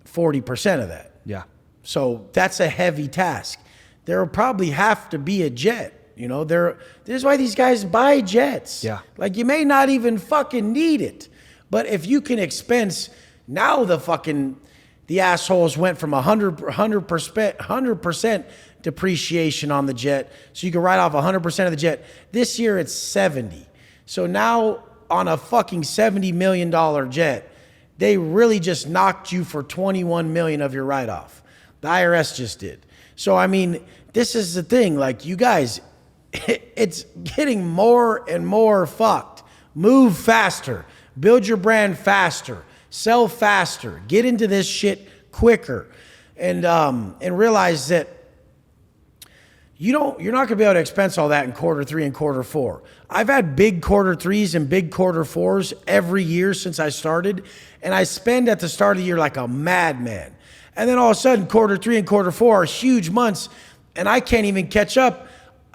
40% of that. Yeah. So that's a heavy task. There will probably have to be a jet. You know, this is why these guys buy jets. Yeah. Like, you may not even fucking need it. But if you can expense, now the assholes went from 100% depreciation on the jet. So you can write off 100% of the jet. This year it's 70. So now on a fucking $70 million jet, they really just knocked you for 21 million of your write-off. The IRS just did. So, I mean, this is the thing. Like, you guys, it's getting more and more fucked. Move faster. Build your brand faster. Sell faster. Get into this shit quicker. And realize that you're not going to be able to expense all that in quarter 3 and quarter 4. I've had big quarter 3s and big quarter 4s every year since I started. And I spend at the start of the year like a madman. And then all of a sudden, quarter 3 and quarter 4 are huge months, and I can't even catch up.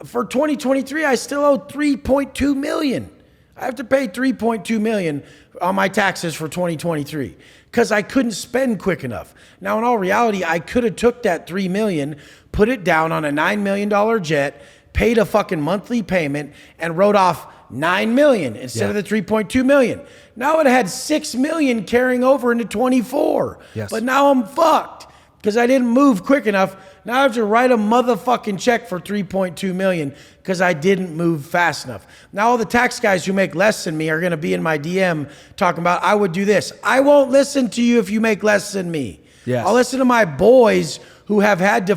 For 2023, I still owe $3.2 million. I have to pay $3.2 million on my taxes for 2023 because I couldn't spend quick enough. Now, in all reality, I could have took that $3 million, put it down on a $9 million jet, paid a fucking monthly payment, and wrote off $9 million instead of the $3.2 million. Now it had $6 million carrying over into 24. Yes. But now I'm fucked because I didn't move quick enough. Now I have to write a motherfucking check for $3.2 million because I didn't move fast enough. Now all the tax guys who make less than me are going to be in my DM talking about, I would do this. I won't listen to you if you make less than me. Yes. I'll listen to my boys who have had to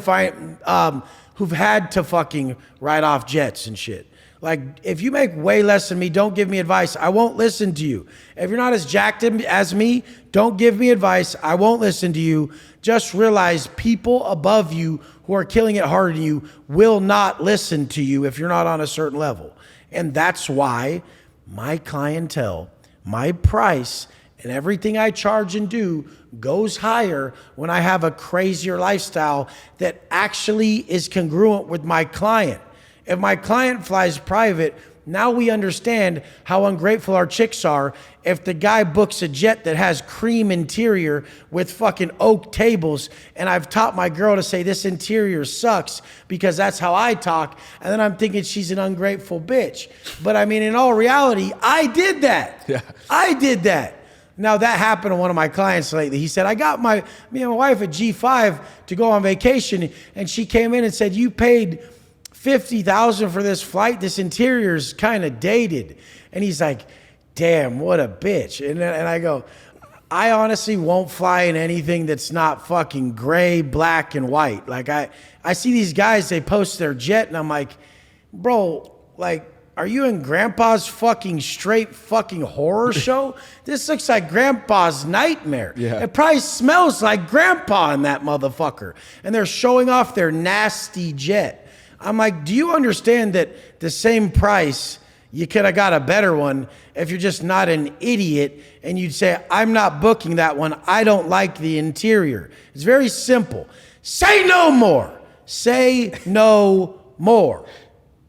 fucking write off jets and shit. Like, if you make way less than me, don't give me advice. I won't listen to you. If you're not as jacked as me, don't give me advice. I won't listen to you. Just realize people above you who are killing it harder than you will not listen to you if you're not on a certain level. And that's why my clientele, my price, and everything I charge and do goes higher when I have a crazier lifestyle that actually is congruent with my client. If my client flies private, now we understand how ungrateful our chicks are if the guy books a jet that has cream interior with fucking oak tables, and I've taught my girl to say this interior sucks because that's how I talk, and then I'm thinking she's an ungrateful bitch. But I mean, in all reality, I did that. Yeah. I did that. Now that happened to one of my clients lately. He said, I got me and my wife at G5 to go on vacation, and she came in and said, you paid $50,000 for this flight. This interior is kind of dated. And he's like, damn, what a bitch. And I go, I honestly won't fly in anything that's not fucking gray, black, and white. Like, I see these guys, they post their jet, and I'm like, bro, like, are you in grandpa's fucking straight fucking horror show? This looks like grandpa's nightmare. Yeah. It probably smells like grandpa in that motherfucker. And they're showing off their nasty jet. I'm like, do you understand that the same price, you could have got a better one if you're just not an idiot and you'd say, I'm not booking that one. I don't like the interior. It's very simple. Say no more. Say no more.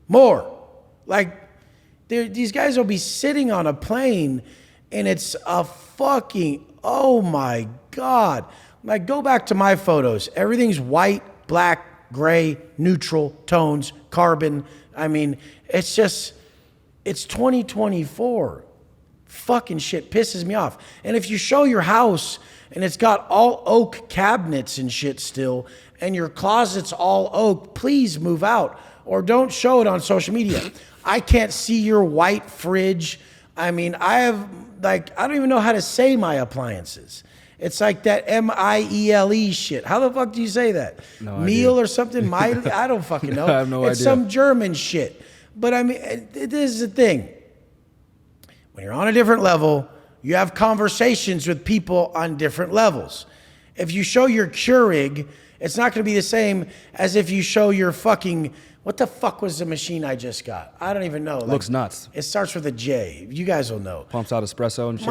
More. Like, these guys will be sitting on a plane and it's a fucking, oh my God. Like, go back to my photos. Everything's white, black, gray, neutral tones, carbon. I mean, it's 2024. Fucking shit pisses me off. And if you show your house and it's got all oak cabinets and shit still, and your closet's all oak, please move out or don't show it on social media. I can't see your white fridge. I mean, I don't even know how to say my appliances. It's like that M-I-E-L-E shit. How the fuck do you say that? No Meal idea. Or something? I don't fucking know. I have no It's idea. some German shit. But I mean, this is the thing. When you're on a different level, you have conversations with people on different levels. If you show your Keurig, it's not going to be the same as if you show your fucking, what the fuck was the machine I just got? I don't even know. Like, Looks nuts. It starts with a J. You guys will know. Pumps out espresso and shit.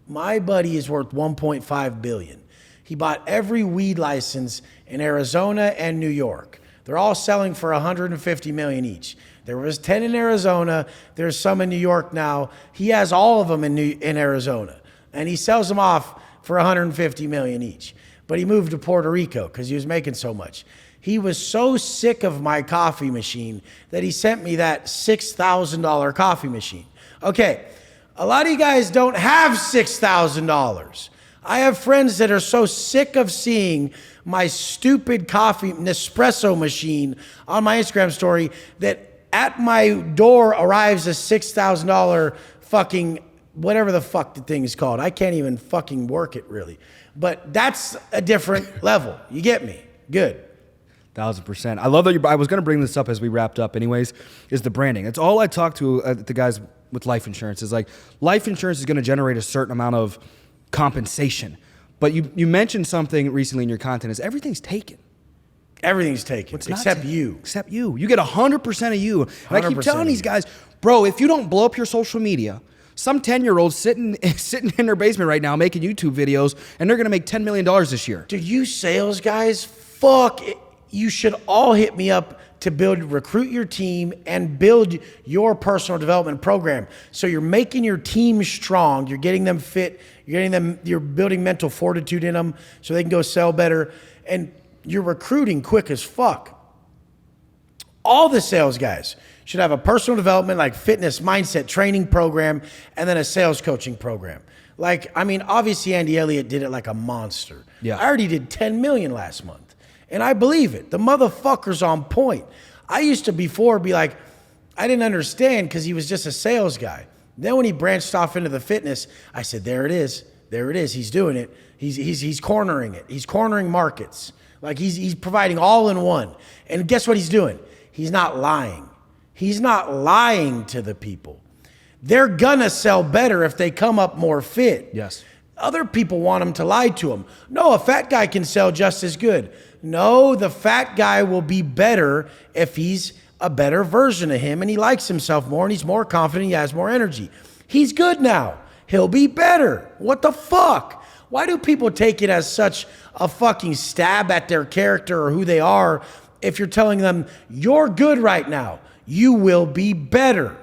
My buddy is worth $1.5 billion. He bought every weed license in Arizona and New York. They're all selling for $150 million each. There was 10 in Arizona. There's some in New York now. He has all of them in Arizona. And he sells them off for $150 million each. But he moved to Puerto Rico because he was making so much. He was so sick of my coffee machine that he sent me that $6,000 coffee machine. Okay, a lot of you guys don't have $6,000. I have friends that are so sick of seeing my stupid coffee Nespresso machine on my Instagram story that at my door arrives a $6,000 fucking whatever the fuck the thing is called. I can't even fucking work it really. But that's a different level. You get me? Good. 1,000%. I love that I was going to bring this up as we wrapped up anyways, is the branding. It's all I talk to the guys with life insurance is like, life insurance is going to generate a certain amount of compensation. But you mentioned something recently in your content is everything's taken. Everything's taken, except you. Except you. You get 100% of you. And I keep telling these guys, bro, if you don't blow up your social media, some 10-year-old sitting in their basement right now making YouTube videos, and they're going to make $10 million this year. Dude, you sales guys, fuck it. You should all hit me up to recruit your team and build your personal development program. So you're making your team strong. You're getting them fit. You're building mental fortitude in them so they can go sell better. And you're recruiting quick as fuck. All the sales guys should have a personal development, like fitness, mindset, training program, and then a sales coaching program. Like, I mean, obviously Andy Elliott did it like a monster. Yeah. I already did 10 million last month. And I believe it. The motherfucker's on point. I used to before be like, I didn't understand because he was just a sales guy. Then when he branched off into the fitness, I said, there it is. There it is. He's doing it. He's cornering it. He's cornering markets. Like he's providing all in one. And guess what he's doing? He's not lying. He's not lying to the people. They're gonna sell better if they come up more fit. Yes. Other people want him to lie to them. No, a fat guy can sell just as good. No, the fat guy will be better if he's a better version of him and he likes himself more and he's more confident, he has more energy. He's good now. He'll be better. What the fuck? Why do people take it as such a fucking stab at their character or who they are if you're telling them, you're good right now, you will be better?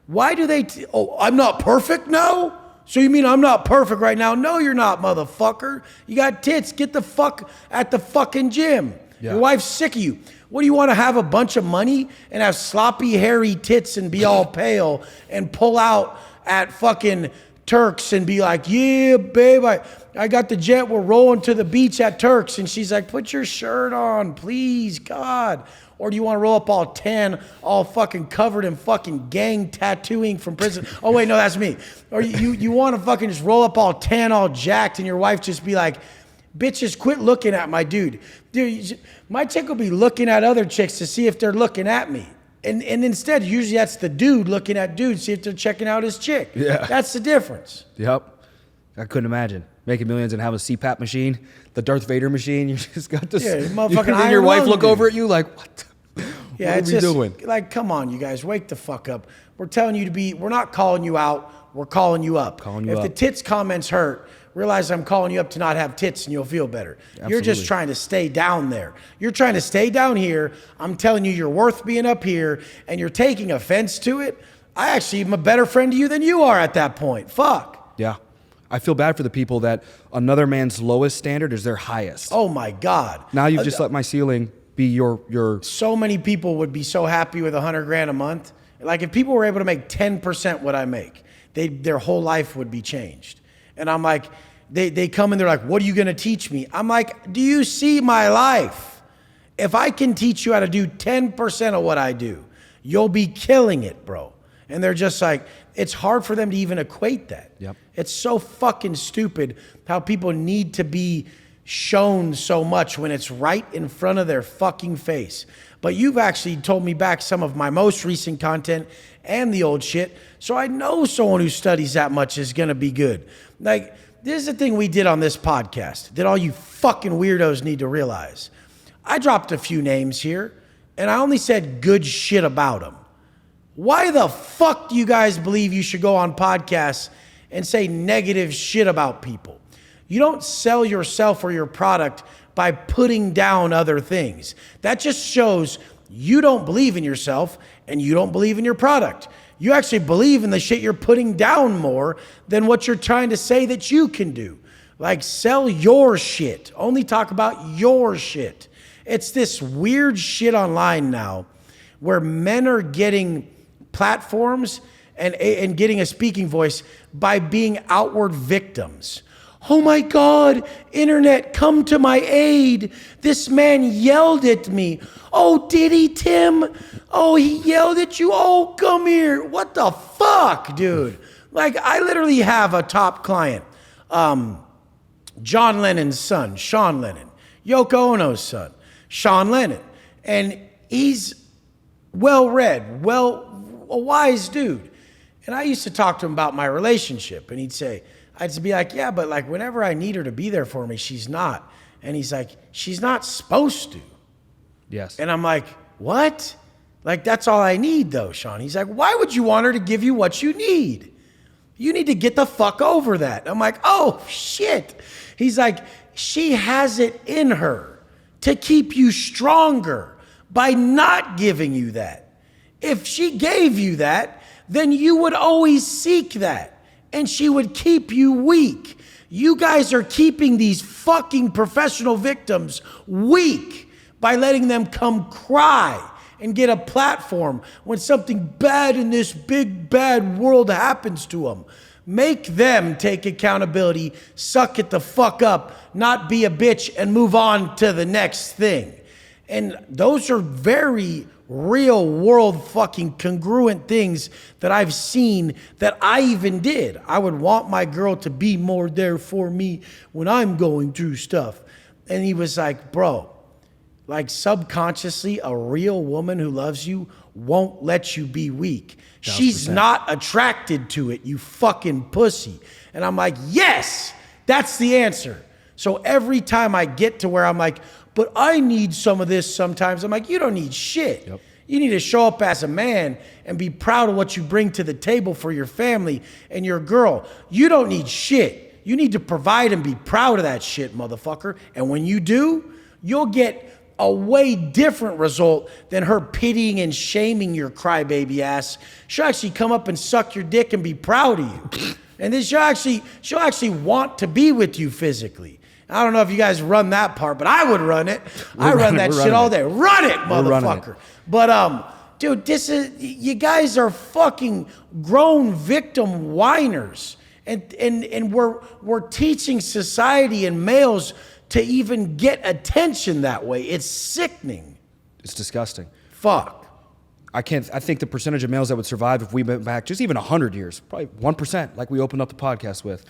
Why do they, I'm not perfect? No. So you mean I'm not perfect right now? No, you're not, motherfucker. You got tits. Get the fuck at the fucking gym. Yeah. Your wife's sick of you. What do you want to have a bunch of money and have sloppy, hairy tits and be all pale and pull out at fucking Turks and be like, yeah, babe, I got the jet. We're rolling to the beach at Turks. And she's like, put your shirt on, please, God. Or do you want to roll up all 10, all fucking covered in fucking gang tattooing from prison? Oh, wait, no, that's me. Or you want to fucking just roll up all 10, all jacked, and your wife just be like, bitches, quit looking at my dude. Dude, my chick will be looking at other chicks to see if they're looking at me. And instead, usually that's the dude looking at dude, see if they're checking out his chick. Yeah. That's the difference. Yep. I couldn't imagine making millions and have a CPAP machine, the Darth Vader machine. You just got this. Yeah, motherfucking and your wife look over at you like, what? Yeah, what are we doing? Like, come on, you guys, wake the fuck up. We're telling you to be, we're not calling you out, we're calling you up. If the tits comments hurt, realize I'm calling you up to not have tits and you'll feel better. Absolutely. You're just trying to stay down there. You're trying to stay down here. I'm telling you, you're worth being up here and you're taking offense to it. I actually am a better friend to you than you are at that point. Fuck. Yeah. I feel bad for the people that another man's lowest standard is their highest. Oh my God. Now you've just let my ceiling be your. So many people would be so happy with $100,000 a month. Like if people were able to make 10% what I make, their whole life would be changed. And I'm like, they come and they're like, what are you going to teach me? I'm like, do you see my life? If I can teach you how to do 10% of what I do, you'll be killing it, bro. And they're just like, it's hard for them to even equate that. Yep. It's so fucking stupid how people need to be shown so much when it's right in front of their fucking face. But you've actually told me back some of my most recent content and the old shit. So I know someone who studies that much is going to be good. Like, this is the thing we did on this podcast that all you fucking weirdos need to realize. I dropped a few names here and I only said good shit about them. Why the fuck do you guys believe you should go on podcasts and say negative shit about people? You don't sell yourself or your product by putting down other things. That just shows you don't believe in yourself and you don't believe in your product. You actually believe in the shit you're putting down more than what you're trying to say that you can do. Like, sell your shit. Only talk about your shit. It's this weird shit online now where men are getting platforms and getting a speaking voice by being outward victims. Oh my God, internet, come to my aid. This man yelled at me. Oh, did he, Tim? Oh, he yelled at you? Oh, come here. What the fuck, dude? Like, I literally have a top client. John Lennon's son, Sean Lennon. Yoko Ono's son, Sean Lennon. And he's well-read, a wise dude. And I used to talk to him about my relationship. And he'd say, I'd be like, yeah, but like whenever I need her to be there for me, she's not. And he's like, she's not supposed to. Yes. And I'm like, what? Like, that's all I need though, Sean. He's like, why would you want her to give you what you need? You need to get the fuck over that. I'm like, oh shit. He's like, she has it in her to keep you stronger by not giving you that. If she gave you that, then you would always seek that. And she would keep you weak. You guys are keeping these fucking professional victims weak by letting them come cry and get a platform when something bad in this big bad world happens to them. Make them take accountability, suck it the fuck up, not be a bitch, and move on to the next thing. And those are very real world fucking congruent things that I've seen that I even did. I would want my girl to be more there for me when I'm going through stuff. And he was like, bro, like subconsciously, a real woman who loves you won't let you be weak. 1,000%. She's not attracted to it, you fucking pussy. And I'm like, yes, that's the answer. So every time I get to where I'm like, but I need some of this sometimes. I'm like, you don't need shit. Yep. You need to show up as a man and be proud of what you bring to the table for your family and your girl. You don't need shit. You need to provide and be proud of that shit, motherfucker. And when you do, you'll get a way different result than her pitying and shaming your crybaby ass. She'll actually come up and suck your dick and be proud of you. And then she'll actually want to be with you physically. I don't know if you guys run that part, but I would run it. I run that shit all day. Run it, motherfucker. But dude, you guys are fucking grown victim whiners. And we're teaching society and males to even get attention that way. It's sickening. It's disgusting. Fuck. I think the percentage of males that would survive if we went back just even 100 years, probably 1%, like we opened up the podcast with.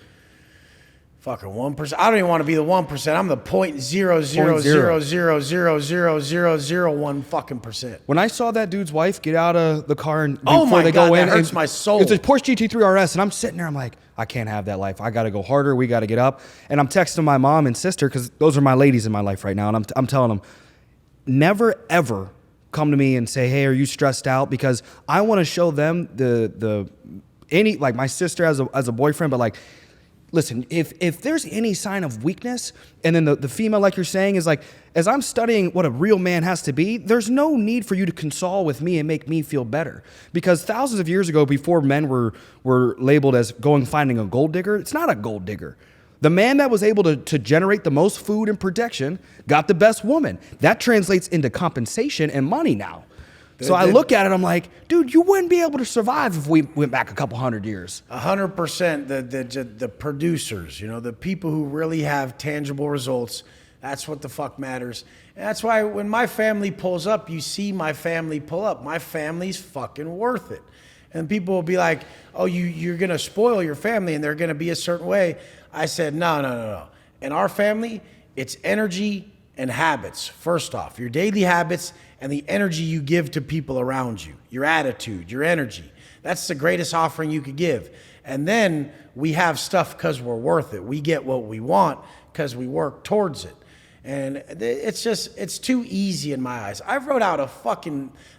Fucking 1%. I don't even want to be the 1%. I'm the 0.000000001 fucking percent. When I saw that dude's wife get out of the car and before they go in, that hurts my soul. It's a Porsche GT3 RS, and I'm sitting there. I'm like, I can't have that life. I got to go harder. We got to get up. And I'm texting my mom and sister because those are my ladies in my life right now. And I'm telling them, never ever come to me and say, hey, are you stressed out? Because I want to show them like my sister as a boyfriend, but like, listen, if there's any sign of weakness, and then the female, like you're saying, is like, as I'm studying what a real man has to be, there's no need for you to console with me and make me feel better. Because thousands of years ago, before men were labeled as finding a gold digger, it's not a gold digger. The man that was able to generate the most food and protection got the best woman. That translates into compensation and money now. So I look at it, I'm like, dude, you wouldn't be able to survive if we went back a couple 100 years. 100%. The producers, the people who really have tangible results, that's what the fuck matters. And that's why when my family pulls up, you see my family pull up. My family's fucking worth it. And people will be like, oh, you're going to spoil your family and they're going to be a certain way. I said, no. In our family, it's energy and habits. First off, your daily habits and the energy you give to people around you, your attitude, your energy. That's the greatest offering you could give. And then we have stuff because we're worth it. We get what we want because we work towards it. And it's too easy in my eyes. I wrote out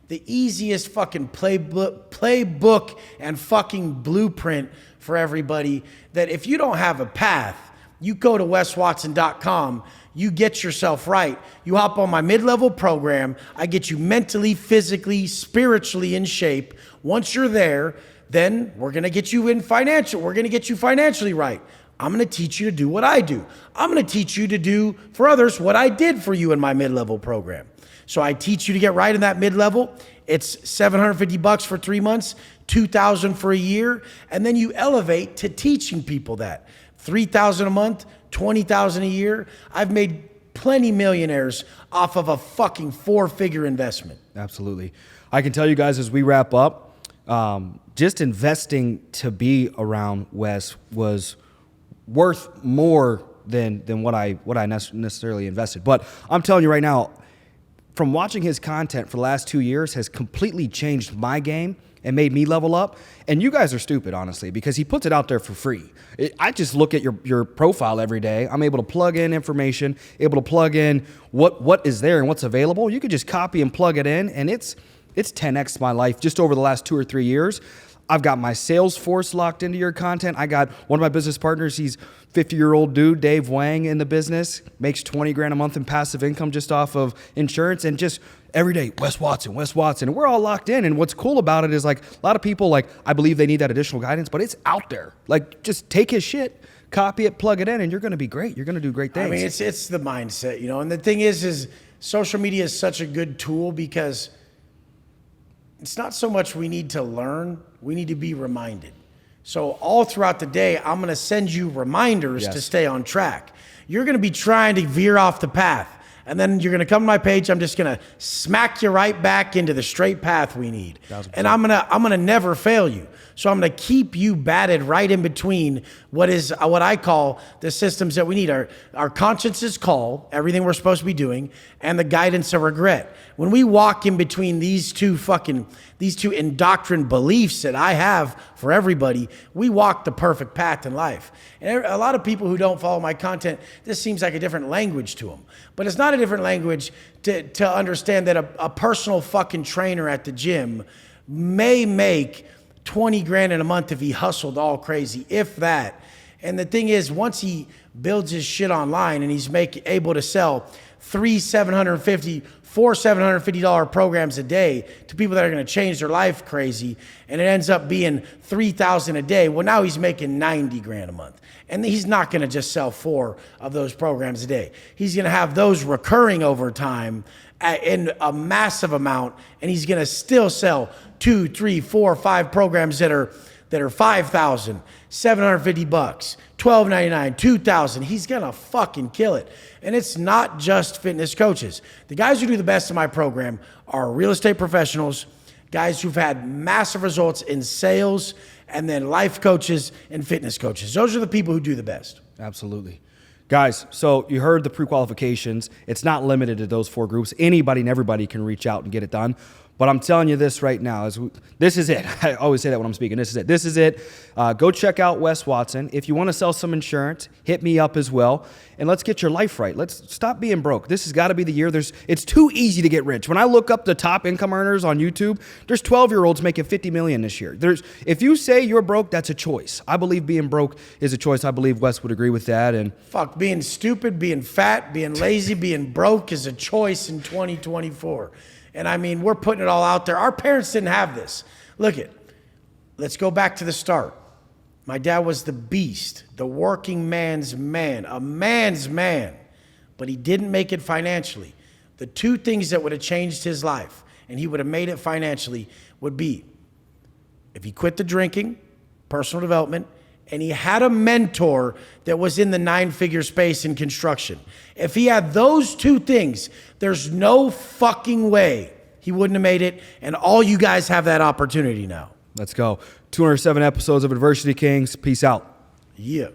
the easiest fucking playbook and fucking blueprint for everybody that if you don't have a path, You go to weswatson.com, you get yourself right. You hop on my mid-level program. I get you mentally, physically, spiritually in shape. Once you're there, then we're going to get you in financial. We're going to get you financially right. I'm going to teach you to do what I do. I'm going to teach you to do for others what I did for you in my mid-level program. So I teach you to get right in that mid-level. It's $750 for 3 months, $2,000 for a year, and then you elevate to teaching people that. $3,000 a month, $20,000 a year. I've made plenty millionaires off of a fucking 4-figure investment. Absolutely. I can tell you guys as we wrap up, just investing to be around Wes was worth more than what I necessarily invested. But I'm telling you right now, from watching his content for the last 2 years has completely changed my game and made me level up. And you guys are stupid, honestly, because he puts it out there for free. I just look at your profile every day. I'm able to plug in information, able to plug in what is there and what's available. You could just copy and plug it in, and it's 10x my life just over the last 2 or 3 years. I've got my sales force locked into your content. I got one of my business partners. He's 50-year-old dude, Dave Wang, in the business, makes 20 grand a month in passive income just off of insurance, and just every day, Wes Watson. And we're all locked in. And what's cool about it is, like, a lot of people, like, I believe they need that additional guidance, but it's out there. Like, just take his shit, copy it, plug it in, and you're going to be great. You're going to do great things. I mean, it's the mindset, you know. And the thing is social media is such a good tool because it's not so much we need to learn, we need to be reminded. So all throughout the day, I'm going to send you reminders to stay on track. You're going to be trying to veer off the path. And then you're going to come to my page. I'm just going to smack you right back into the straight path we need. And I'm going to never fail you. So I'm going to keep you batted right in between what I call the systems that we need. Our conscience's call, everything we're supposed to be doing, and the guidance of regret. When we walk in between these two indoctrined beliefs that I have for everybody, we walk the perfect path in life. And a lot of people who don't follow my content, this seems like a different language to them. But it's not a different language to understand that a personal fucking trainer at the gym may make 20 grand in a month if he hustled all crazy, if that. And the thing is, once he builds his shit online and he's able to sell four $750 programs a day to people that are going to change their life crazy, and it ends up being $3,000 a day, well, now he's making 90 grand a month. And he's not going to just sell 4 of those programs a day. He's going to have those recurring over time in a massive amount, and he's going to still sell 2, 3, 4, 5 programs that are $5,000, $750, $1,299, $2,000. He's going to fucking kill it. And it's not just fitness coaches. The guys who do the best in my program are real estate professionals, guys who've had massive results in sales, and then life coaches and fitness coaches. Those are the people who do the best. Absolutely. Guys, so you heard the pre-qualifications. It's not limited to those 4 groups. Anybody and everybody can reach out and get it done. But I'm telling you this right now, this is it. I always say that when I'm speaking. This is it. Go check out Wes Watson. If you want to sell some insurance, hit me up as well. And let's get your life right. Let's stop being broke. This has got to be the year. It's too easy to get rich. When I look up the top income earners on YouTube, there's 12-year-olds making $50 million this year. If you say you're broke, that's a choice. I believe being broke is a choice. I believe Wes would agree with that. And fuck, being stupid, being fat, being lazy, being broke is a choice in 2024. And I mean, we're putting it all out there. Our parents didn't have this. Let's go back to the start. My dad was the beast, the working man's man, a man's man, but he didn't make it financially. The 2 things that would have changed his life, and he would have made it financially, would be if he quit the drinking, personal development, and he had a mentor that was in the 9-figure space in construction. If he had those 2 things, there's no fucking way he wouldn't have made it, and all you guys have that opportunity now. Let's go. 207 episodes of Adversity Kings. Peace out. Yeah.